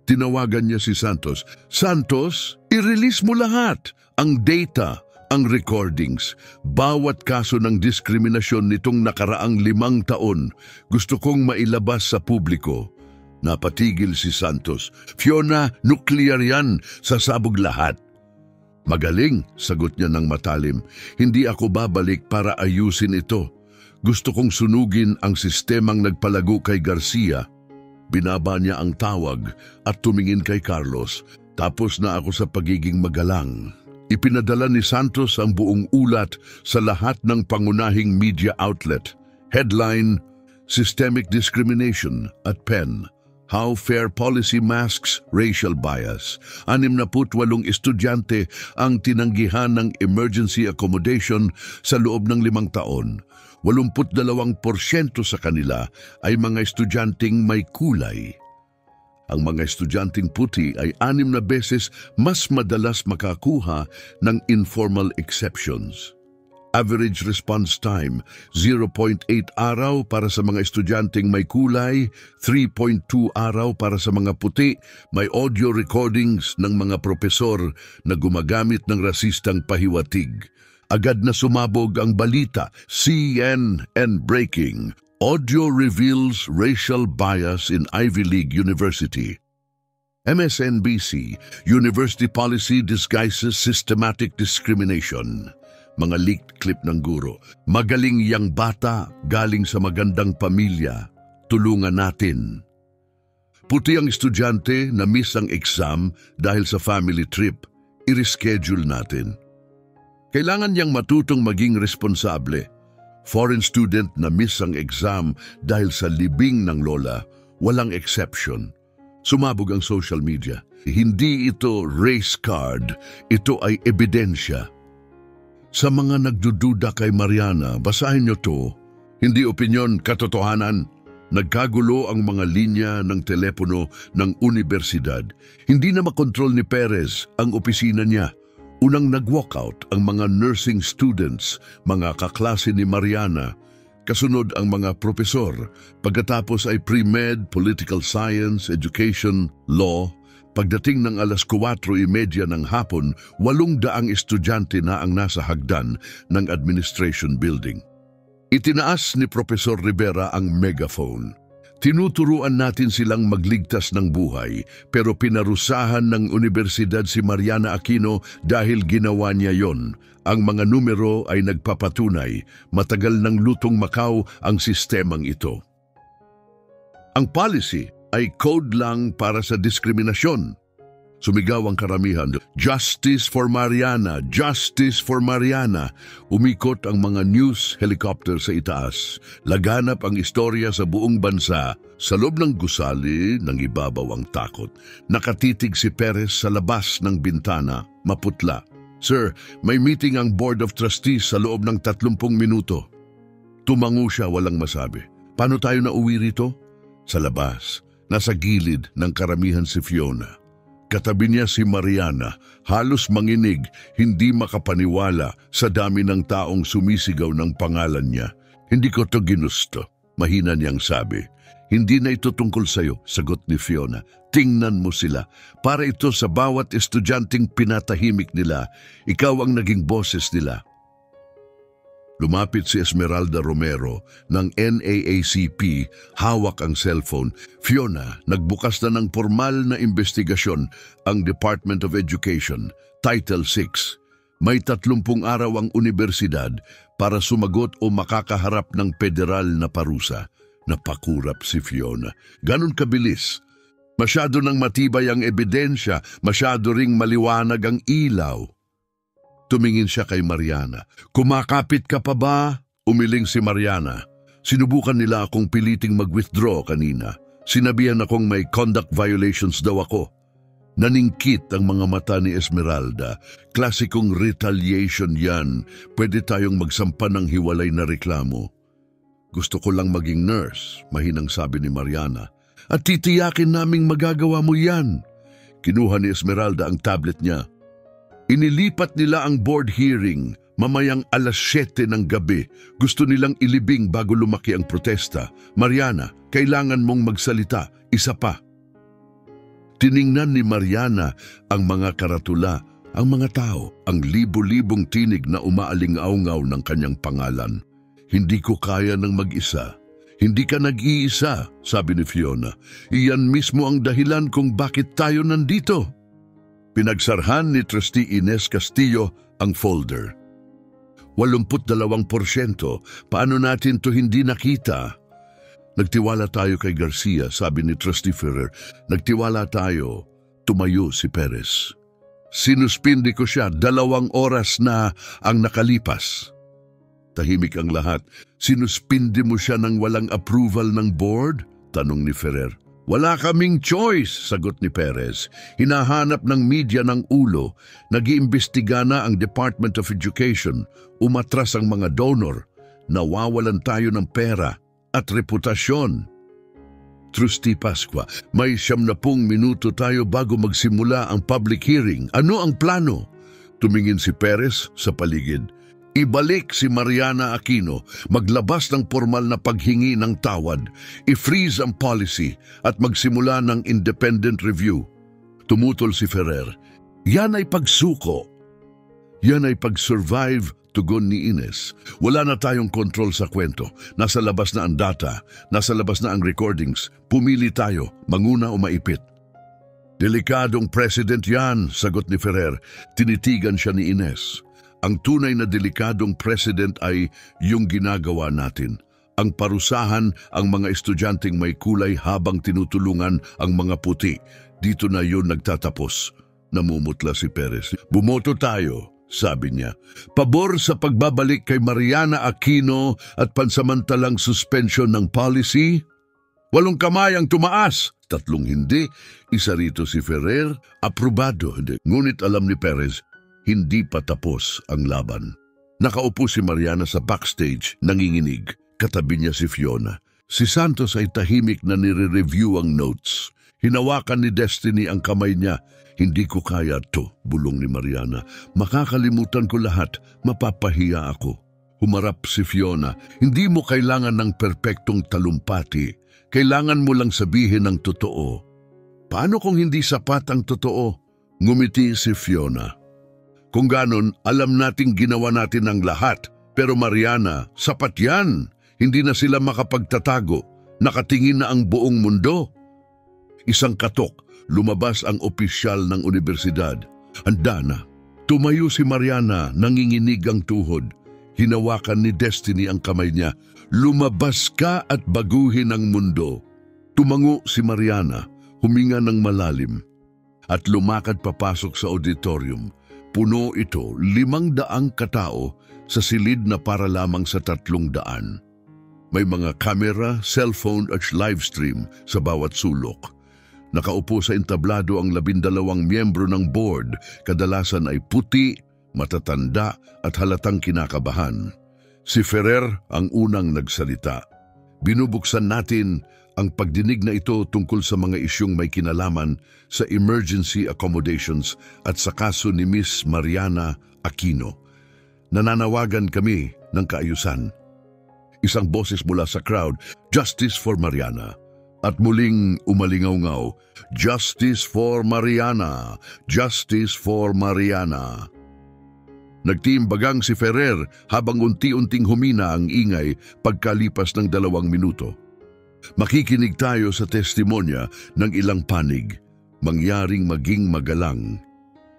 Tinawagan niya si Santos. Santos, i-release mo lahat. Ang data, ang recordings, bawat kaso ng diskriminasyon nitong nakaraang 5 taon. Gusto kong mailabas sa publiko. Napatigil si Santos. Fiona, nuclear yan. Sasabog lahat. Magaling, sagot niya ng matalim. Hindi ako babalik para ayusin ito. Gusto kong sunugin ang sistemang nagpalago kay Garcia. Binaba niya ang tawag at tumingin kay Carlos. Tapos na ako sa pagiging magalang. Ipinadala ni Santos ang buong ulat sa lahat ng pangunahing media outlet. Headline, Systemic Discrimination at PEN. How Fair Policy Masks Racial Bias. 68 estudyante ang tinanggihan ng emergency accommodation sa loob ng 5 taon. 82% sa kanila ay mga estudyanteng may kulay. Ang mga estudyanteng puti ay 6 na beses mas madalas makakuha ng informal exceptions. Average response time, 0.8 araw para sa mga estudyanteng may kulay, 3.2 araw para sa mga puti. May audio recordings ng mga propesor na gumagamit ng rasistang pahiwatig. Agad na sumabog ang balita, CNN breaking. Audio reveals racial bias in Ivy League University. MSNBC, University Policy Disguises Systematic Discrimination. Mga leaked clip ng guro. Magaling yang bata, galing sa magandang pamilya. Tulungan natin. Puti ang estudyante na miss ang exam dahil sa family trip. I-reschedule natin. Kailangan niyang matutong maging responsable. Foreign student na miss ang exam dahil sa libing ng lola, walang exception. Sumabog ang social media. Hindi ito race card, ito ay ebidensya. Sa mga nagdududa kay Mariana, basahin niyo to. Hindi opinyon, katotohanan. Nagkagulo ang mga linya ng telepono ng universidad. Hindi na makontrol ni Perez ang opisina niya. Unang nag-walkout ang mga nursing students, mga kaklase ni Mariana. Kasunod ang mga propesor. Pagkatapos ay pre-med, political science, education, law. Pagdating ng alas 4:30 ng hapon, 800 estudyante na ang nasa hagdan ng administration building. Itinaas ni Profesor Rivera ang megaphone. Tinuturuan natin silang magligtas ng buhay, pero pinarusahan ng universidad si Mariana Aquino dahil ginawa niya yon. Ang mga numero ay nagpapatunay, matagal ng lutong Macau ang sistemang ito. Ang policy ay code lang para sa diskriminasyon. Sumigaw ang karamihan, Justice for Mariana! Justice for Mariana! Umikot ang mga news helicopter sa itaas. Laganap ang istorya sa buong bansa. Sa loob ng gusali, nang ibabaw ang takot. Nakatitig si Perez sa labas ng bintana, maputla. Sir, may meeting ang Board of Trustees sa loob ng 30 minuto. Tumango siya, walang masabi. Paano tayo nauwi rito? Sa labas, nasa gilid ng karamihan si Fiona. Katabi niya si Mariana, halos manginig, hindi makapaniwala sa dami ng taong sumisigaw ng pangalan niya. Hindi ko to ginusto, mahina niyang sabi. Hindi na ito tungkol sa'yo, sagot ni Fiona. Tingnan mo sila. Para ito sa bawat estudyanteng pinatahimik nila. Ikaw ang naging boses nila. Lumapit si Esmeralda Romero ng NAACP, hawak ang cellphone. Fiona, nagbukas na ng formal na investigasyon ang Department of Education, Title VI. May 30 araw ang universidad para sumagot o makakaharap ng federal na parusa. Napakurap si Fiona. Ganon kabilis. Masyado nang matibay ang ebidensya, masyado ring maliwanag ang ilaw. Tumingin siya kay Mariana. Kumakapit ka pa ba? Umiling si Mariana. Sinubukan nila akong piliting mag-withdraw kanina. Sinabihan akong may conduct violations daw ako. Naningkit ang mga mata ni Esmeralda. Klasikong retaliation yan. Pwede tayong magsampa ng hiwalay na reklamo. Gusto ko lang maging nurse, mahinang sabi ni Mariana. At titiyakin naming magagawa mo yan. Kinuha ni Esmeralda ang tablet niya. Inilipat nila ang board hearing mamayang alas 7 ng gabi. Gusto nilang ilibing bago lumaki ang protesta. Mariana, kailangan mong magsalita. Isa pa. Tiningnan ni Mariana ang mga karatula, ang mga tao, ang libo-libong tinig na umaaling-aungaw ng kanyang pangalan. Hindi ko kaya ng mag-isa. Hindi ka nag-iisa, sabi ni Fiona. Iyan mismo ang dahilan kung bakit tayo nandito. Pinagsarhan ni Trustee Ines Castillo ang folder. 82%, paano natin to hindi nakita? Nagtiwala tayo kay Garcia, sabi ni Trustee Ferrer. Nagtiwala tayo, tumayo si Perez. Sinuspindi ko siya, 2 oras na ang nakalipas. Tahimik ang lahat. Sinuspindi mo siya ng walang approval ng board? Tanong ni Ferrer. Wala kaming choice, sagot ni Perez. Hinahanap ng media ng ulo. Nag-iimbestiga na ang Department of Education. Umatras ang mga donor. Nawawalan tayo ng pera at reputasyon. Trustee Pascua, may 70 minuto tayo bago magsimula ang public hearing. Ano ang plano? Tumingin si Perez sa paligid. Ibalik si Mariana Aquino, maglabas ng formal na paghingi ng tawad, i-freeze ang policy at magsimula ng independent review. Tumutol si Ferrer. Yan ay pagsuko. Yan ay pag-survive, tugon ni Ines. Wala na tayong control sa kwento. Nasa labas na ang data, nasa labas na ang recordings. Pumili tayo, manguna o maipit. Delikadong president yan, sagot ni Ferrer. Tinitigan siya ni Ines. Ang tunay na delikadong president ay yung ginagawa natin. Ang parusahan ang mga estudyanteng may kulay habang tinutulungan ang mga puti. Dito na yun nagtatapos. Namumutla si Perez. Bumoto tayo, sabi niya. Pabor sa pagbabalik kay Mariana Aquino at pansamantalang suspension ng policy? 8 kamay ang tumaas. 3 hindi. Isa rito si Ferrer. Aprobado. Ngunit alam ni Perez, hindi pa tapos ang laban. Nakaupo si Mariana sa backstage, nanginginig. Katabi niya si Fiona. Si Santos ay tahimik na nire-review ang notes. Hinawakan ni Destiny ang kamay niya. Hindi ko kaya to, bulong ni Mariana. Makakalimutan ko lahat, mapapahiya ako. Humarap si Fiona. Hindi mo kailangan ng perpektong talumpati. Kailangan mo lang sabihin ang totoo. Paano kung hindi sapat ang totoo? Ngumiti si Fiona. Kung ganon, alam nating ginawa natin ang lahat. Pero Mariana, sapat yan. Hindi na sila makapagtatago. Nakatingin na ang buong mundo. Isang katok, lumabas ang opisyal ng universidad. Handa na. Tumayo si Mariana, nanginginig ang tuhod. Hinawakan ni Destiny ang kamay niya. Lumabas ka at baguhin ang mundo. Tumango si Mariana, huminga ng malalim. At lumakad papasok sa auditorium. Puno ito, 500 katao sa silid na para lamang sa 300. May mga kamera, cellphone at livestream sa bawat sulok. Nakaupo sa entablado ang 12 miyembro ng board, kadalasan ay puti, matatanda at halatang kinakabahan. Si Ferrer ang unang nagsalita. Binubuksan natin ang pagdinig na ito tungkol sa mga isyong may kinalaman sa emergency accommodations at sa kaso ni Miss Mariana Aquino. Nananawagan kami ng kaayusan. Isang boses mula sa crowd, Justice for Mariana. At muling umalingaw-ngaw, Justice for Mariana! Justice for Mariana! Nagtiimbagang si Ferrer habang unti-unting humina ang ingay pagkalipas ng 2 minuto. Makikinig tayo sa testimonya ng ilang panig, mangyaring maging magalang.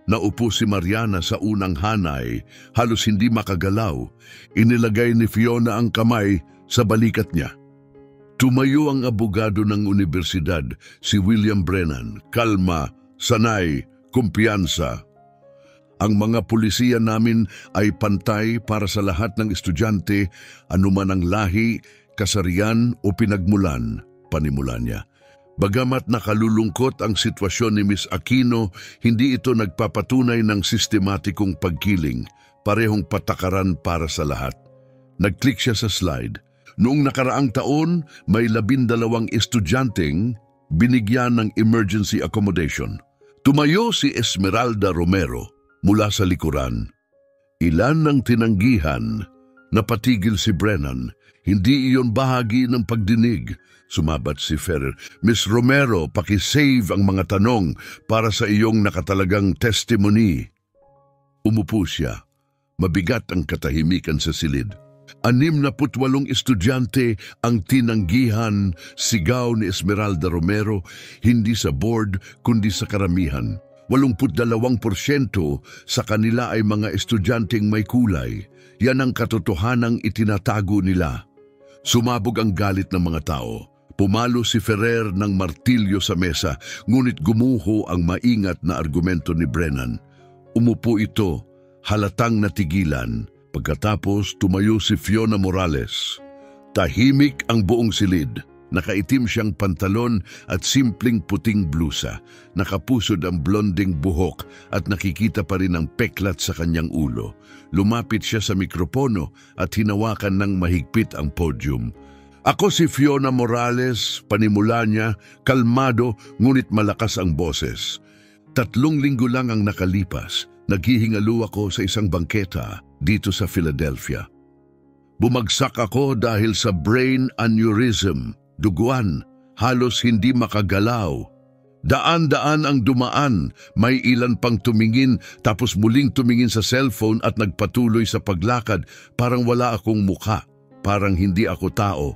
Naupo si Mariana sa unang hanay, halos hindi makagalaw. Inilagay ni Fiona ang kamay sa balikat niya. Tumayo ang abogado ng universidad, si William Brennan. Kalma, sanay, kumpiyansa. Ang mga pulisiya namin ay pantay para sa lahat ng estudyante, anuman ang lahi, kasarian o pinagmulan, panimula niya. Bagamat nakalulungkot ang sitwasyon ni Miss Aquino, hindi ito nagpapatunay ng sistematikong pagkiling, parehong patakaran para sa lahat. Nag-click siya sa slide. Noong nakaraang taon, may 12 estudyanteng binigyan ng emergency accommodation. Tumayo si Esmeralda Romero. mula sa likuran. Ilan ng tinanggihan. Napatigil si Brennan. Hindi iyon bahagi ng pagdinig. Sumabat si Ferrer. Miss Romero, pakisave ang mga tanong para sa iyong nakatalagang testimony. Umupo siya. Mabigat ang katahimikan sa silid. 68 estudyante ang tinanggihan, sigaw ni Esmeralda Romero, hindi sa board kundi sa karamihan. 82% sa kanila ay mga estudyanteng may kulay. Yan ang katotohanang itinatago nila. Sumabog ang galit ng mga tao. Pumalo si Ferrer ng martilyo sa mesa, ngunit gumuho ang maingat na argumento ni Brennan. Umupo ito, halatang natigilan. Pagkatapos tumayo si Fiona Morales. Tahimik ang buong silid. Nakaitim siyang pantalon at simpleng puting blusa. Nakapusod ang blonding buhok at nakikita pa rin ang peklat sa kanyang ulo. Lumapit siya sa mikropono at hinawakan ng mahigpit ang podium. Ako si Fiona Morales, panimula niya, kalmado ngunit malakas ang boses. 3 linggo lang ang nakalipas. Naghihingalo ako sa isang bangketa dito sa Philadelphia. Bumagsak ako dahil sa brain aneurysm, duguan, halos hindi makagalaw. Daan-daan ang dumaan, may ilan pang tumingin tapos muling tumingin sa cellphone at nagpatuloy sa paglakad, parang wala akong mukha, parang hindi ako tao.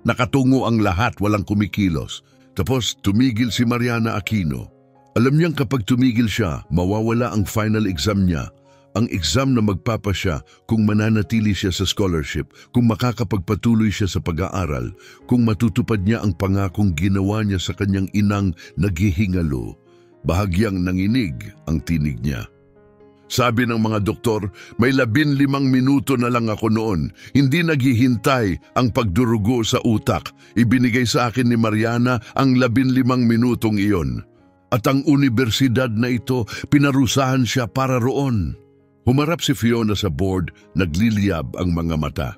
Nakatungo ang lahat, walang kumikilos. Tapos tumigil si Mariana Aquino. Alam niyang kapag tumigil siya, mawawala ang final exam niya. Ang exam na magpapasya kung mananatili siya sa scholarship, kung makakapagpatuloy siya sa pag-aaral, kung matutupad niya ang pangakong ginawa niya sa kanyang inang naghihingalo. Bahagyang nanginig ang tinig niya. Sabi ng mga doktor, may 15 minuto na lang ako noon. Hindi naghihintay ang pagdurugo sa utak. Ibinigay sa akin ni Mariana ang 15 minutong iyon. At ang universidad na ito, pinarusahan siya para roon. Humarap si Fiona sa board, nagliliyab ang mga mata.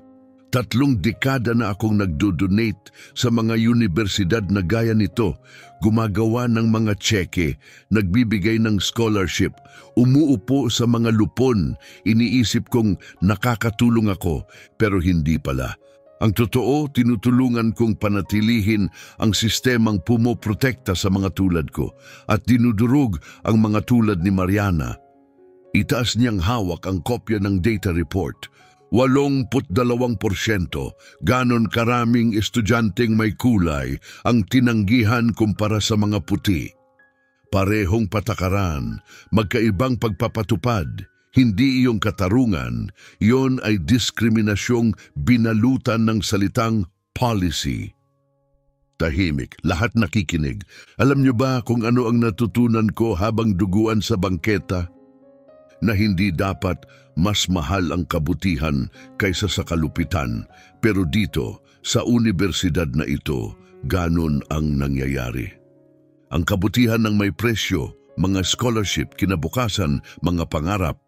3 dekada na akong nagdo-donate sa mga universidad na gaya nito, gumagawa ng mga tseke, nagbibigay ng scholarship, umuupo sa mga lupon, iniisip kong nakakatulong ako, pero hindi pala. Ang totoo, tinutulungan kong panatilihin ang sistemang pumoprotekta sa mga tulad ko at dinudurog ang mga tulad ni Mariana. Itaas niyang hawak ang kopya ng data report. 82%, ganon karaming estudyanteng may kulay ang tinanggihan kumpara sa mga puti. Parehong patakaran, magkaibang pagpapatupad. Hindi iyong katarungan, iyon ay diskriminasyong binalutan ng salitang policy. Tahimik, lahat nakikinig. Alam niyo ba kung ano ang natutunan ko habang duguan sa bangketa? Na hindi dapat mas mahal ang kabutihan kaysa sa kalupitan. Pero dito, sa universidad na ito, ganon ang nangyayari. Ang kabutihan ng may presyo, mga scholarship, kinabukasan, mga pangarap.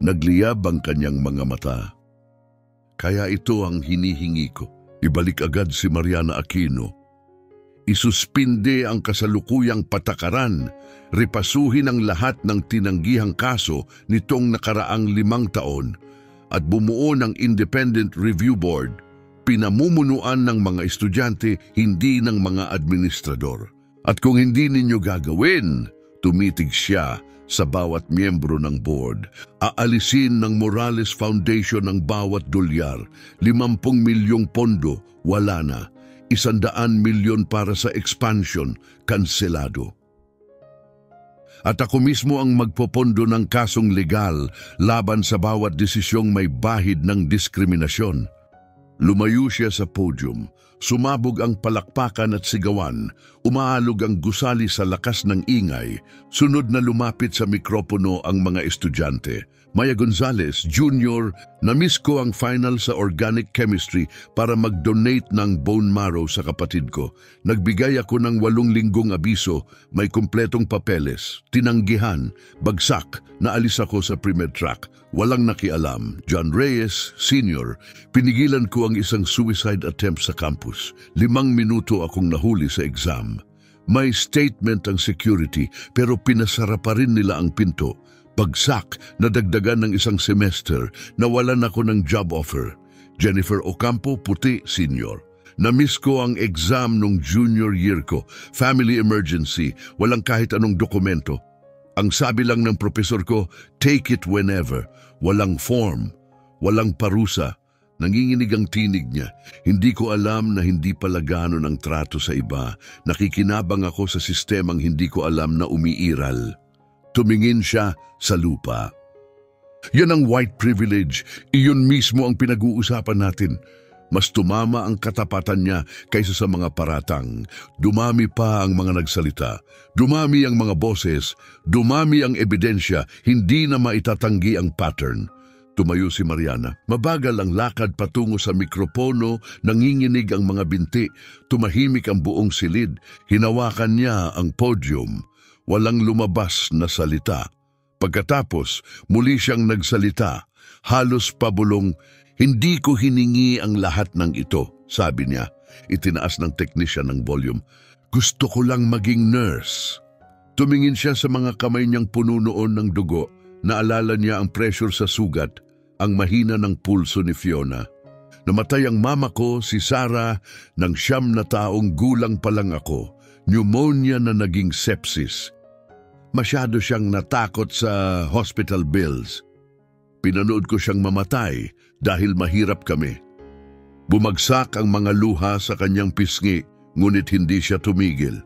Nagliyab ang kanyang mga mata. Kaya ito ang hinihingi ko. Ibalik agad si Mariana Aquino. Isuspinde ang kasalukuyang patakaran. Ripasuhin ang lahat ng tinanggihang kaso nitong nakaraang 5 taon at bumuo ng Independent Review Board. Pinamumunuan ng mga estudyante, hindi ng mga administrador. At kung hindi ninyo gagawin, tumitig siya sa bawat miyembro ng board. Aalisin ng Morales Foundation ang bawat dolyar. 50 milyong pondo, wala na. 100 milyon para sa expansion, kanselado. At ako mismo ang magpopondo ng kasong legal laban sa bawat desisyong may bahid ng diskriminasyon. Lumayo siya sa podium. Sumabog ang palakpakan at sigawan, umaalog ang gusali sa lakas ng ingay, sunod na lumapit sa mikropono ang mga estudyante. Maya Gonzalez, Jr., na-miss ko ang final sa organic chemistry para mag-donate ng bone marrow sa kapatid ko. Nagbigay ako ng 8 linggong abiso, may kumpletong papeles, tinanggihan, bagsak, naalis ako sa pre-med track. Walang nakialam. John Reyes, Sr., pinigilan ko ang isang suicide attempt sa campus. 5 minuto akong nahuli sa exam. May statement ang security pero pinasara pa rin nila ang pinto. Bagsak na dagdagan ng isang semester, nawalan ako ng job offer. Jennifer Ocampo, Puti, Senior. Na-miss ko ang exam nung junior year ko. Family emergency, walang kahit anong dokumento. Ang sabi lang ng profesor ko, take it whenever. Walang form, walang parusa. Nanginginig ang tinig niya. Hindi ko alam na hindi pala gano'n ang trato sa iba. Nakikinabang ako sa sistemang hindi ko alam na umiiral. Tumingin siya sa lupa. Yan ang white privilege. Iyon mismo ang pinag-uusapan natin. Mas tumama ang katapatan niya kaysa sa mga paratang. Dumami pa ang mga nagsalita. Dumami ang mga boses. Dumami ang ebidensya. Hindi na maitatanggi ang pattern. Tumayo si Mariana. Mabagal ang lakad patungo sa mikropono, nanginginig ang mga binti. Tumahimik ang buong silid. Hinawakan niya ang podium. Walang lumabas na salita. Pagkatapos, muli siyang nagsalita. Halos pabulong, hindi ko hiningi ang lahat ng ito, sabi niya. Itinaas ng technician ng volume. Gusto ko lang maging nurse. Tumingin siya sa mga kamay niyang puno noon ng dugo. Naalala niya ang pressure sa sugat, ang mahina ng pulso ni Fiona. Namatay ang mama ko, si Sarah, nang 9 na taong gulang pa lang ako. Pneumonia na naging sepsis. Masyado siyang natakot sa hospital bills. Pinanood ko siyang mamatay dahil mahirap kami. Bumagsak ang mga luha sa kanyang pisngi, ngunit hindi siya tumigil.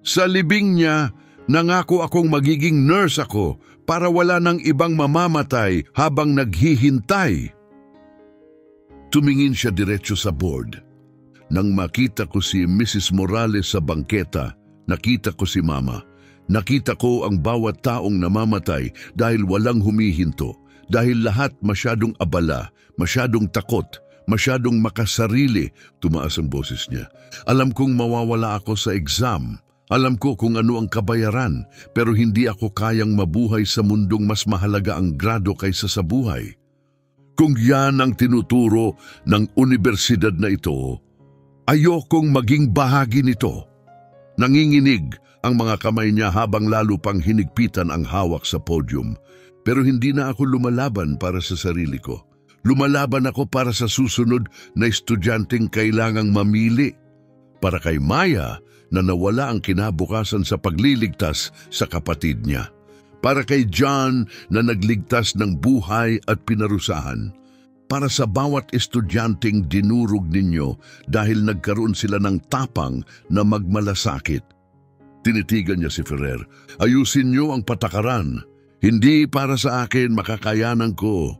Sa libing niya, nangako akong magiging nurse ako para wala nang ibang mamamatay habang naghihintay. Tumingin siya diretso sa board. Nang makita ko si Mrs. Morales sa bangketa, nakita ko si Mama. Nakita ko ang bawat taong namamatay dahil walang humihinto, dahil lahat masyadong abala, masyadong takot, masyadong makasarili. Tumaas ang boses niya. Alam kong mawawala ako sa exam. Alam ko kung ano ang kabayaran, pero hindi ako kayang mabuhay sa mundong mas mahalaga ang grado kaysa sa buhay. Kung yan ang tinuturo ng universidad na ito, ayokong maging bahagi nito. Nanginginig ang mga kamay niya habang lalo pang hinigpitan ang hawak sa podium. Pero hindi na ako lumalaban para sa sarili ko. Lumalaban ako para sa susunod na estudyanteng kailangang mamili. Para kay Maya na nawala ang kinabukasan sa pagliligtas sa kapatid niya. Para kay John na nagligtas ng buhay at pinarusahan. Para sa bawat estudyanteng dinurog ninyo dahil nagkaroon sila ng tapang na magmalasakit. Tinitigan niya si Ferrer. Ayusin niyo ang patakaran. Hindi para sa akin, makakayanan ko.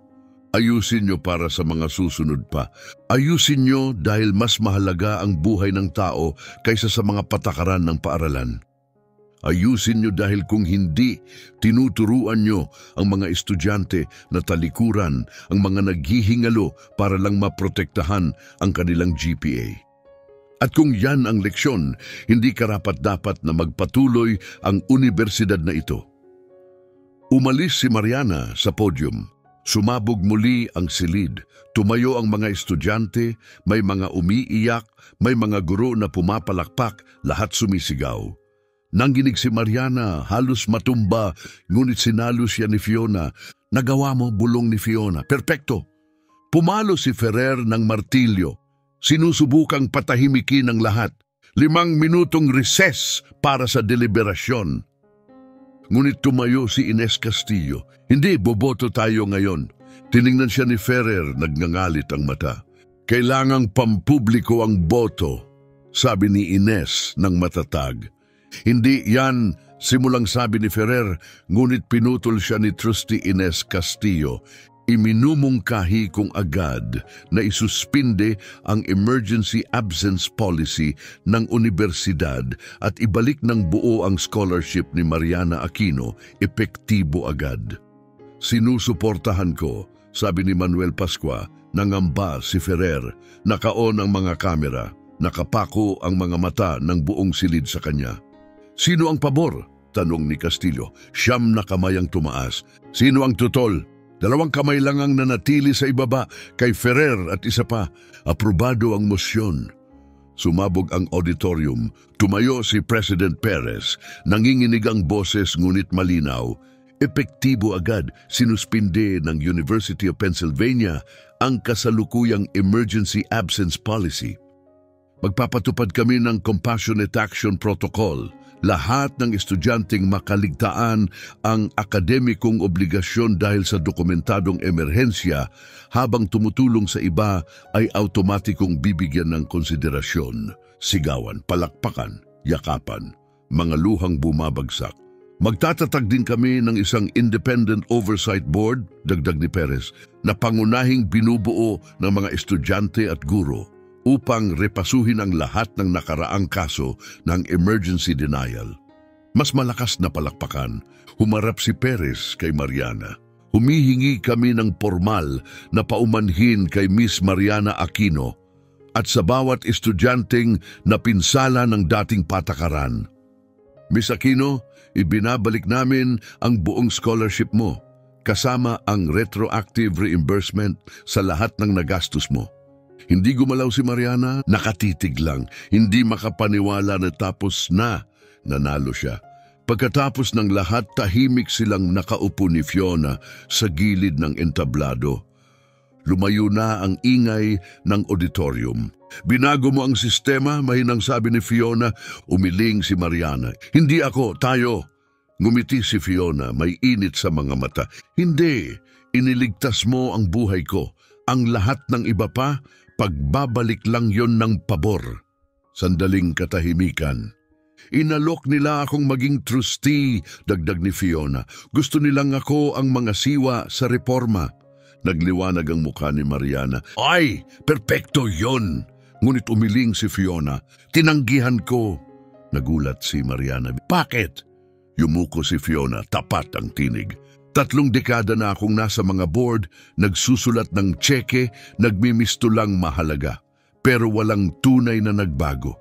Ayusin niyo para sa mga susunod pa. Ayusin niyo dahil mas mahalaga ang buhay ng tao kaysa sa mga patakaran ng paaralan. Ayusin niyo dahil kung hindi, tinuturuan niyo ang mga estudyante na talikuran, ang mga naghihingalo para lang maprotektahan ang kanilang GPA. At kung yan ang leksyon, hindi karapat-dapat na magpatuloy ang universidad na ito. Umalis si Mariana sa podium. Sumabog muli ang silid. Tumayo ang mga estudyante, may mga umiiyak, may mga guro na pumapalakpak, lahat sumisigaw. Nangginig si Mariana, halos matumba, ngunit sinalo siya ni Fiona. Nagawa mo, bulong ni Fiona. Perpekto. Pumalo si Ferrer ng martilyo. Sinusubukang patahimikin ang lahat. 5 minutong recess para sa deliberasyon. Ngunit tumayo si Ines Castillo. Hindi, boboto tayo ngayon. Tiningnan siya ni Ferrer, nagngangalit ang mata. Kailangang pampubliko ang boto, sabi ni Ines ng matatag. Hindi yan, simulang sabi ni Ferrer, ngunit pinutol siya ni Trustee Ines Castillo. Iminumungkahi kong agad na isuspinde ang emergency absence policy ng universidad at ibalik ng buo ang scholarship ni Mariana Aquino, epektibo agad. Sinusuportahan ko, sabi ni Manuel Pascua, nangamba si Ferrer, nakaon ang mga kamera, nakapako ang mga mata ng buong silid sa kanya. Sino ang pabor? Tanong ni Castillo. 9 na kamay ang tumaas. Sino ang tutol? 2 kamay lang ang nanatili sa ibaba, kay Ferrer at isa pa. Aprobado ang mosyon. Sumabog ang auditorium. Tumayo si President Perez. Nanginginig ang boses ngunit malinaw. Epektibo agad, sinuspinde ng University of Pennsylvania ang kasalukuyang emergency absence policy. Magpapatupad kami ng Compassionate Action Protocol. Lahat ng estudyanteng makaligtaan ang akademikong obligasyon dahil sa dokumentadong emerhensya habang tumutulong sa iba ay automatikong bibigyan ng konsiderasyon. Sigawan, palakpakan, yakapan, mga luhang bumabagsak. Magtatatag din kami ng isang Independent Oversight Board, dagdag ni Perez, na pangunahing binubuo ng mga estudyante at guro upang repasuhin ang lahat ng nakaraang kaso ng emergency denial. Mas malakas na palakpakan, humarap si Perez kay Mariana. Humihingi kami ng formal na paumanhin kay Miss Mariana Aquino at sa bawat estudyanteng napinsala ng dating patakaran. Miss Aquino, ibinabalik namin ang buong scholarship mo, kasama ang retroactive reimbursement sa lahat ng nagastos mo. Hindi gumalaw si Mariana, nakatitig lang, hindi makapaniwala na tapos na nanalo siya. Pagkatapos ng lahat, tahimik silang nakaupo ni Fiona sa gilid ng entablado. Lumayo na ang ingay ng auditorium. Binago mo ang sistema, mahinang sabi ni Fiona. Umiling si Mariana. Hindi ako, tayo. Ngumiti si Fiona, may init sa mga mata. Hindi, iniligtas mo ang buhay ko. Ang lahat ng iba pa, pagbabalik lang yon ng pabor. Sandaling katahimikan. Inalok nila akong maging trustee, dagdag ni Fiona. Gusto nilang ako ang mga siwa sa reforma. Nagliwanag ang mukha ni Mariana. Ay, perpekto yon! Ngunit umiling si Fiona. Tinanggihan ko. Nagulat si Mariana. Bakit? Yumuko si Fiona, tapat ang tinig. 3 dekada na akong nasa mga board, nagsusulat ng tseke, nagmimistulang mahalaga. Pero walang tunay na nagbago.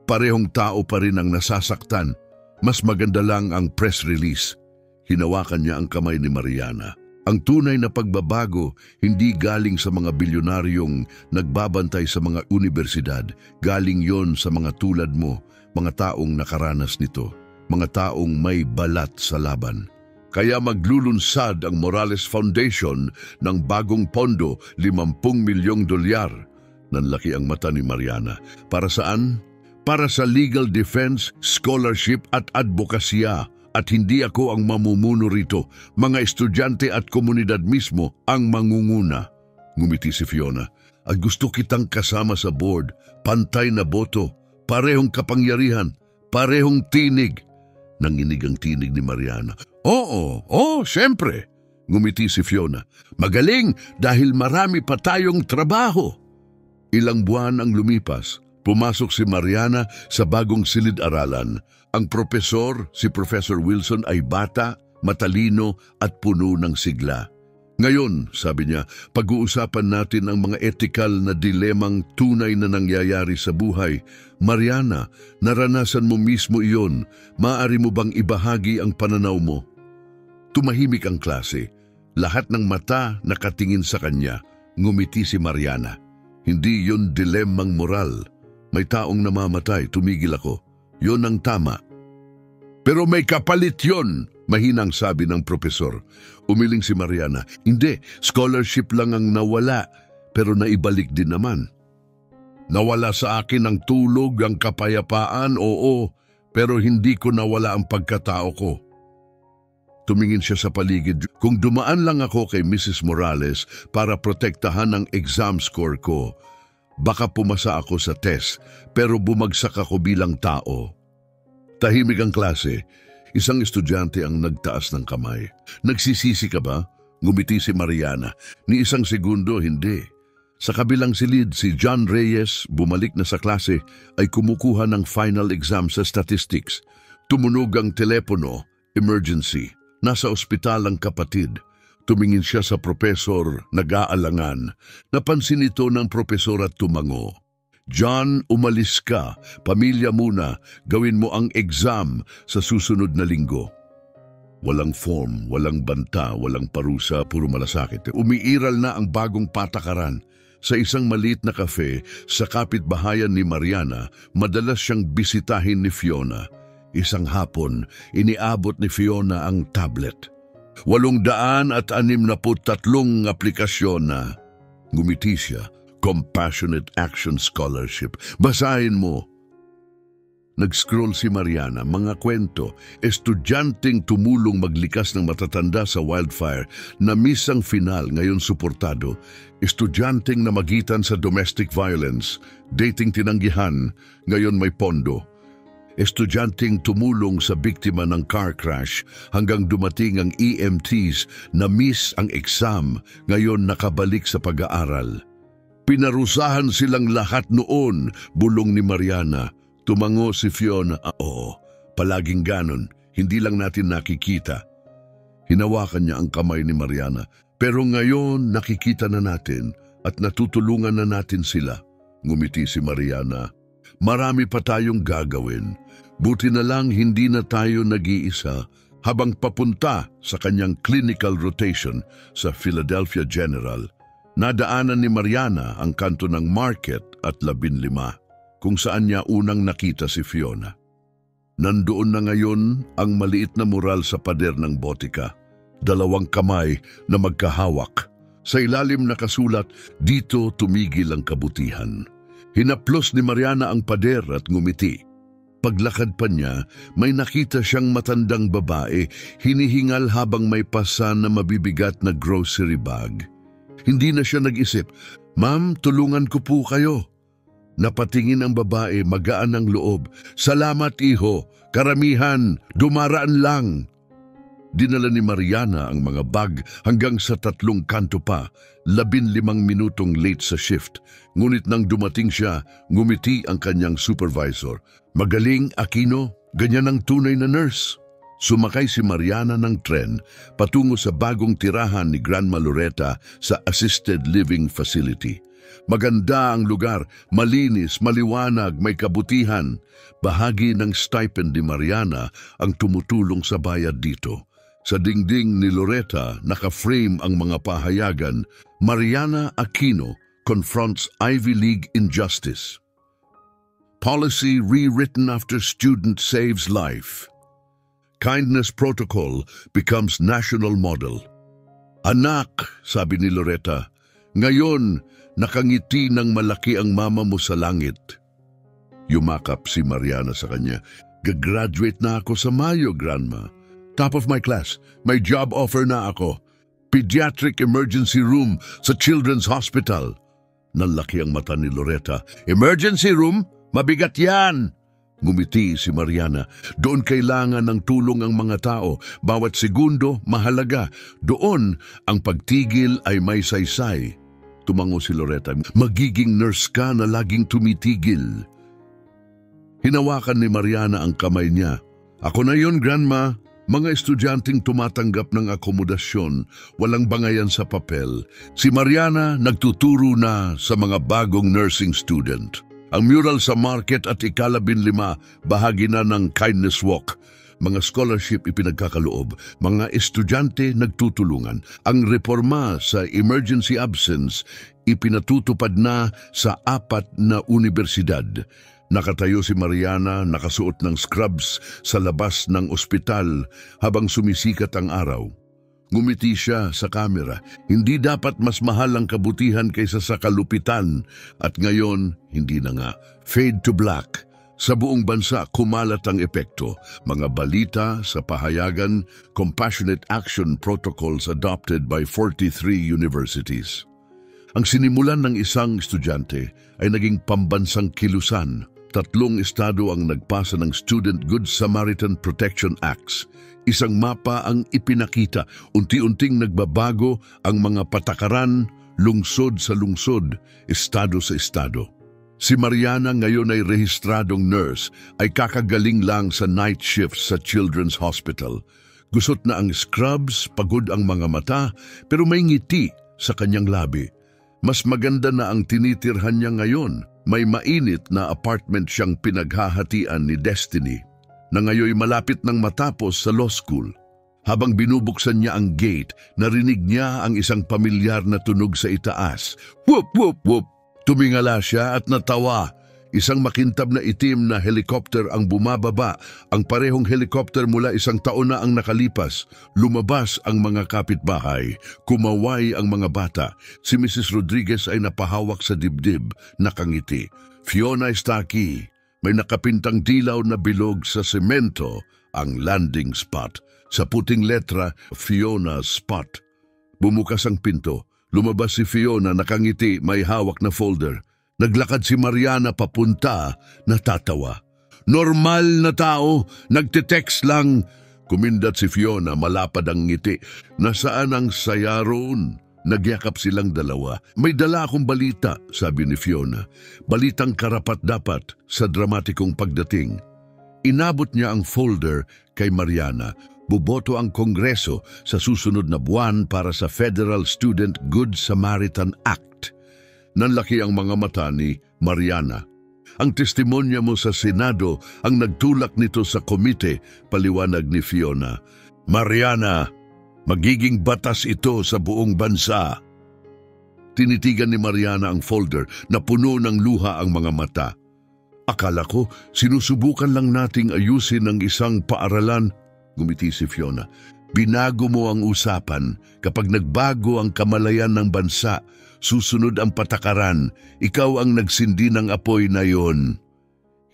Parehong tao pa rin ang nasasaktan. Mas maganda lang ang press release. Hinawakan niya ang kamay ni Mariana. Ang tunay na pagbabago hindi galing sa mga bilyonaryong nagbabantay sa mga universidad. Galing yon sa mga tulad mo, mga taong nakaranas nito, mga taong may balat sa laban. Kaya maglulunsad ang Morales Foundation ng bagong pondo, $50 milyong. Nanlaki ang mata ni Mariana. Para saan? Para sa legal defense, scholarship at advokasya. At hindi ako ang mamumuno rito. Mga estudyante at komunidad mismo ang mangunguna. Ngumiti si Fiona. At gusto kitang kasama sa board. Pantay na boto. Parehong kapangyarihan. Parehong tinig. Nanginig ang tinig ni Mariana. Oo, syempre. Ngumiti si Fiona. Magaling dahil marami pa tayong trabaho. Ilang buwan ang lumipas. Pumasok si Mariana sa bagong silid-aralan. Ang profesor, si Professor Wilson, ay bata, matalino at puno ng sigla. Ngayon, sabi niya, pag-uusapan natin ang mga etikal na dilemang tunay na nangyayari sa buhay. Mariana, naranasan mo mismo iyon. Maaari mo bang ibahagi ang pananaw mo? Tumahimik ang klase. Lahat ng mata nakatingin sa kanya. Ngumiti si Mariana. Hindi yun dilemang moral. May taong namamatay, tumigil ako. Yun ang tama. Pero may kapalit yun, mahinang sabi ng profesor. Umiling si Mariana. Hindi, scholarship lang ang nawala, pero naibalik din naman. Nawala sa akin ang tulog, ang kapayapaan, oo, pero hindi ko nawala ang pagkatao ko. Tumingin siya sa paligid. Kung dumaan lang ako kay Mrs. Morales para protektahan ang exam score ko, baka pumasa ako sa test, pero bumagsak ako bilang tao. Tahimik ang klase. Isang estudyante ang nagtaas ng kamay. Nagsisisi ka ba? Ngumiti si Mariana. Ni isang segundo, hindi. Sa kabilang silid, si John Reyes, bumalik na sa klase, ay kumukuha ng final exam sa statistics. Tumunog ang telepono, emergency. Nasa ospital ang kapatid. Tumingin siya sa propesor, nag-aalangan. Napansin ito ng propesor at tumango. John, umalis ka. Pamilya muna. Gawin mo ang exam sa susunod na linggo. Walang form, walang banta, walang parusa, puro malasakit. Umiiral na ang bagong patakaran. Sa isang maliit na kafe, sa kapitbahayan ni Mariana, madalas siyang bisitahin ni Fiona. Isang hapon, iniabot ni Fiona ang tablet. 863 aplikasyon na. Ngumiti siya. Compassionate Action Scholarship. Basahin mo. Nag-scroll si Mariana, mga kwento, estudyanteng tumulong maglikas ng matatanda sa wildfire, na miss ang final, ngayon suportado, estudyanteng namagitan sa domestic violence, dating tinanggihan, ngayon may pondo, estudyanteng tumulong sa biktima ng car crash hanggang dumating ang EMTs na miss ang exam, ngayon nakabalik sa pag-aaral. Pinarusahan silang lahat noon, bulong ni Mariana. Tumango si Fiona, oo, palaging ganon, hindi lang natin nakikita. Hinawakan niya ang kamay ni Mariana, pero ngayon nakikita na natin at natutulungan na natin sila. Ngumiti si Mariana. Marami pa tayong gagawin. Buti na lang hindi na tayo nag-iisa habang papunta sa kanyang clinical rotation sa Philadelphia General. Nadaanan ni Mariana ang kanto ng Market at 15. Kung saan niya unang nakita si Fiona. Nandoon na ngayon ang maliit na mural sa pader ng botika. 2 kamay na magkahawak. Sa ilalim nakasulat, dito tumigil ang kabutihan. Hinaplos ni Mariana ang pader at ngumiti. Paglakad pa niya, may nakita siyang matandang babae, hinihingal habang may pasan na mabibigat na grocery bag. Hindi na siya nag-isip, "Ma'am, tulungan ko po kayo." Napatingin ang babae, magaan ang loob. "Salamat, iho. Karamihan, dumaraan lang." Dinala ni Mariana ang mga bag hanggang sa 3 kanto pa, 15 minutong late sa shift. Ngunit nang dumating siya, ngumiti ang kanyang supervisor. "Magaling, Aquino. Ganyan ang tunay na nurse." Sumakay si Mariana ng tren patungo sa bagong tirahan ni Grandma Loretta sa Assisted Living Facility. Maganda ang lugar, malinis, maliwanag, may kabutihan. Bahagi ng stipend ni Mariana ang tumutulong sa bayad dito. Sa dingding ni Loretta, naka-frame ang mga pahayagan, Mariana Aquino confronts Ivy League injustice. Policy rewritten after student saves life. Kindness protocol becomes national model. "Anak," sabi ni Loretta, "ngayon, nakangiti ng malaki ang mama mo sa langit." Yumakap si Mariana sa kanya. "Gagraduate na ako sa Mayo, Grandma. Top of my class. May job offer na ako. Pediatric emergency room sa Children's Hospital." Nanlaki ang mata ni Loretta. "Emergency room? Mabigat yan!" Ngumiti si Mariana. "Doon kailangan ng tulong ang mga tao. Bawat segundo, mahalaga. Doon, ang pagtigil ay may saysay." Tumango si Loretta. "Magiging nurse ka na laging tumitigil." Hinawakan ni Mariana ang kamay niya. "Ako na yun, Grandma. Mga estudyanteng tumatanggap ng akomodasyon, walang bangayan sa papel. Si Mariana nagtuturo na sa mga bagong nursing student. Ang mural sa Market at ika-15, bahagi na ng Kindness Walk. Mga scholarship ipinagkakaloob, mga estudyante nagtutulungan. Ang reforma sa emergency absence ipinatutupad na sa 4 na universidad. Nakatayo si Mariana, nakasuot ng scrubs sa labas ng ospital habang sumisikat ang araw. Ngumiti siya sa kamera. Hindi dapat mas mahal ang kabutihan kaysa sa kalupitan. At ngayon, hindi na nga. Fade to black. Sa buong bansa, kumalat ang epekto. Mga balita sa pahayagan, compassionate action protocols adopted by 43 universities. Ang sinimulan ng isang estudyante ay naging pambansang kilusan. 3 estado ang nagpasa ng Student Good Samaritan Protection Acts. Isang mapa ang ipinakita, unti-unting nagbabago ang mga patakaran, lungsod sa lungsod, estado sa estado. Si Mariana ngayon ay rehistradong nurse, ay kakagaling lang sa night shift sa Children's Hospital. Gusot na ang scrubs, pagod ang mga mata, pero may ngiti sa kanyang labi. Mas maganda na ang tinitirhan niya ngayon. May mainit na apartment siyang pinaghahatian ni Destiny, na ngayoy malapit nang matapos sa law school. Habang binubuksan niya ang gate, narinig niya ang isang pamilyar na tunog sa itaas. Whoop, whoop, whoop! Tumingala siya at natawa. Isang makintab na itim na helicopter ang bumababa. Ang parehong helicopter mula 1 taon na ang nakalipas. Lumabas ang mga kapitbahay. Kumaway ang mga bata. Si Mrs. Rodriguez ay napahawak sa dibdib, nakangiti. Fiona Estaki, may nakapintang dilaw na bilog sa semento, ang landing spot. Sa puting letra, Fiona Spot. Bumukas ang pinto. Lumabas si Fiona, nakangiti, may hawak na folder. Naglakad si Mariana papunta, natatawa. Normal na tao, nagte-text lang. Kumindat si Fiona, malapad ang ngiti. Nasaan ang saya roon? Nagyakap silang dalawa. May dala akong balita, sabi ni Fiona. Balitang karapat-dapat sa dramatikong pagdating. Inabot niya ang folder kay Mariana. Buboto ang Kongreso sa susunod na buwan para sa Federal Student Good Samaritan Act. Nanlaki ang mga mata ni Mariana. Ang testimonya mo sa Senado ang nagtulak nito sa komite, paliwanag ni Fiona. Mariana, magiging batas ito sa buong bansa. Tinitigan ni Mariana ang folder na puno ng luha ang mga mata. Akala ko, sinusubukan lang nating ayusin ang isang paaralan, gumiti si Fiona. Binago mo ang usapan. Kapag nagbago ang kamalayan ng bansa, susunod ang patakaran. Ikaw ang nagsindi ng apoy na yon.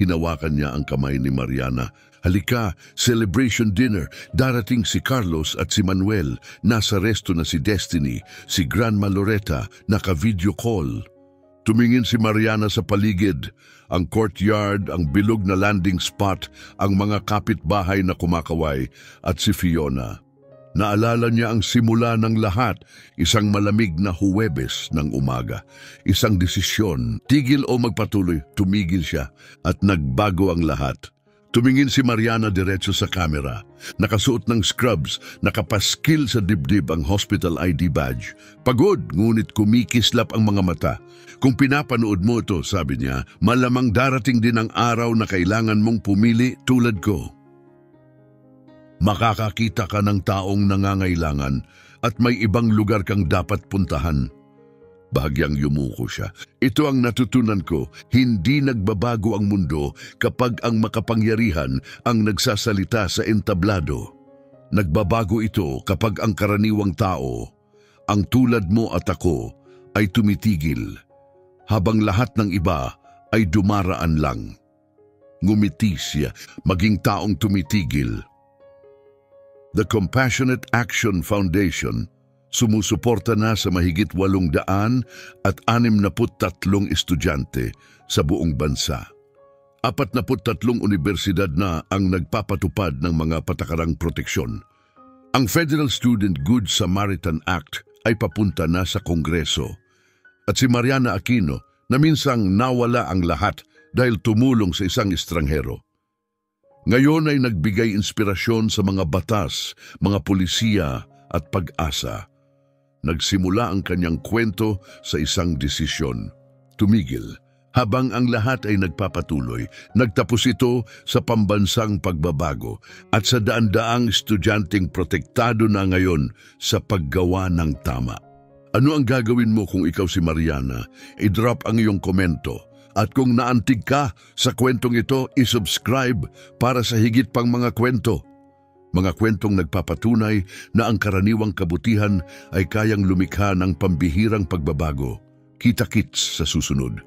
Hinawakan niya ang kamay ni Mariana. Halika, celebration dinner. Darating si Carlos at si Manuel. Nasa resto na si Destiny, si Grandma Loretta, naka-video call. Tumingin si Mariana sa paligid, ang courtyard, ang bilog na landing spot, ang mga kapitbahay na kumakaway, at si Fiona. Naalala niya ang simula ng lahat, isang malamig na Huwebes ng umaga. Isang desisyon, tigil o magpatuloy, tumigil siya at nagbago ang lahat. Tumingin si Mariana diretso sa kamera. Nakasuot ng scrubs, nakapaskil sa dibdib ang hospital ID badge. Pagod, ngunit kumikislap ang mga mata. Kung pinapanood mo ito, sabi niya, malamang darating din ang araw na kailangan mong pumili tulad ko. Makakakita ka ng taong nangangailangan at may ibang lugar kang dapat puntahan. Bahagyang yumuko siya. Ito ang natutunan ko, hindi nagbabago ang mundo kapag ang makapangyarihan ang nagsasalita sa entablado. Nagbabago ito kapag ang karaniwang tao, ang tulad mo at ako, ay tumitigil, habang lahat ng iba ay dumaraan lang. Ngumiti siya, maging taong tumitigil. The Compassionate Action Foundation sumusuporta na sa mahigit 863 estudyante sa buong bansa. 43 universidad na ang nagpapatupad ng mga patakarang proteksyon. Ang Federal Student Good Samaritan Act ay papunta na sa Kongreso. At si Mariana Aquino na minsang nawala ang lahat dahil tumulong sa isang estranghero. Ngayon ay nagbigay inspirasyon sa mga batas, mga pulisiya at pag-asa. Nagsimula ang kanyang kwento sa isang desisyon. Tumigil. Habang ang lahat ay nagpapatuloy, nagtapos ito sa pambansang pagbabago at sa daan-daang estudyanteng protektado na ngayon sa paggawa ng tama. Ano ang gagawin mo kung ikaw si Mariana? I-drop ang iyong komento. At kung naantig ka sa kwentong ito, i-subscribe para sa higit pang mga kwento. Mga kwentong nagpapatunay na ang karaniwang kabutihan ay kayang lumikha ng pambihirang pagbabago. Kita-kits sa susunod.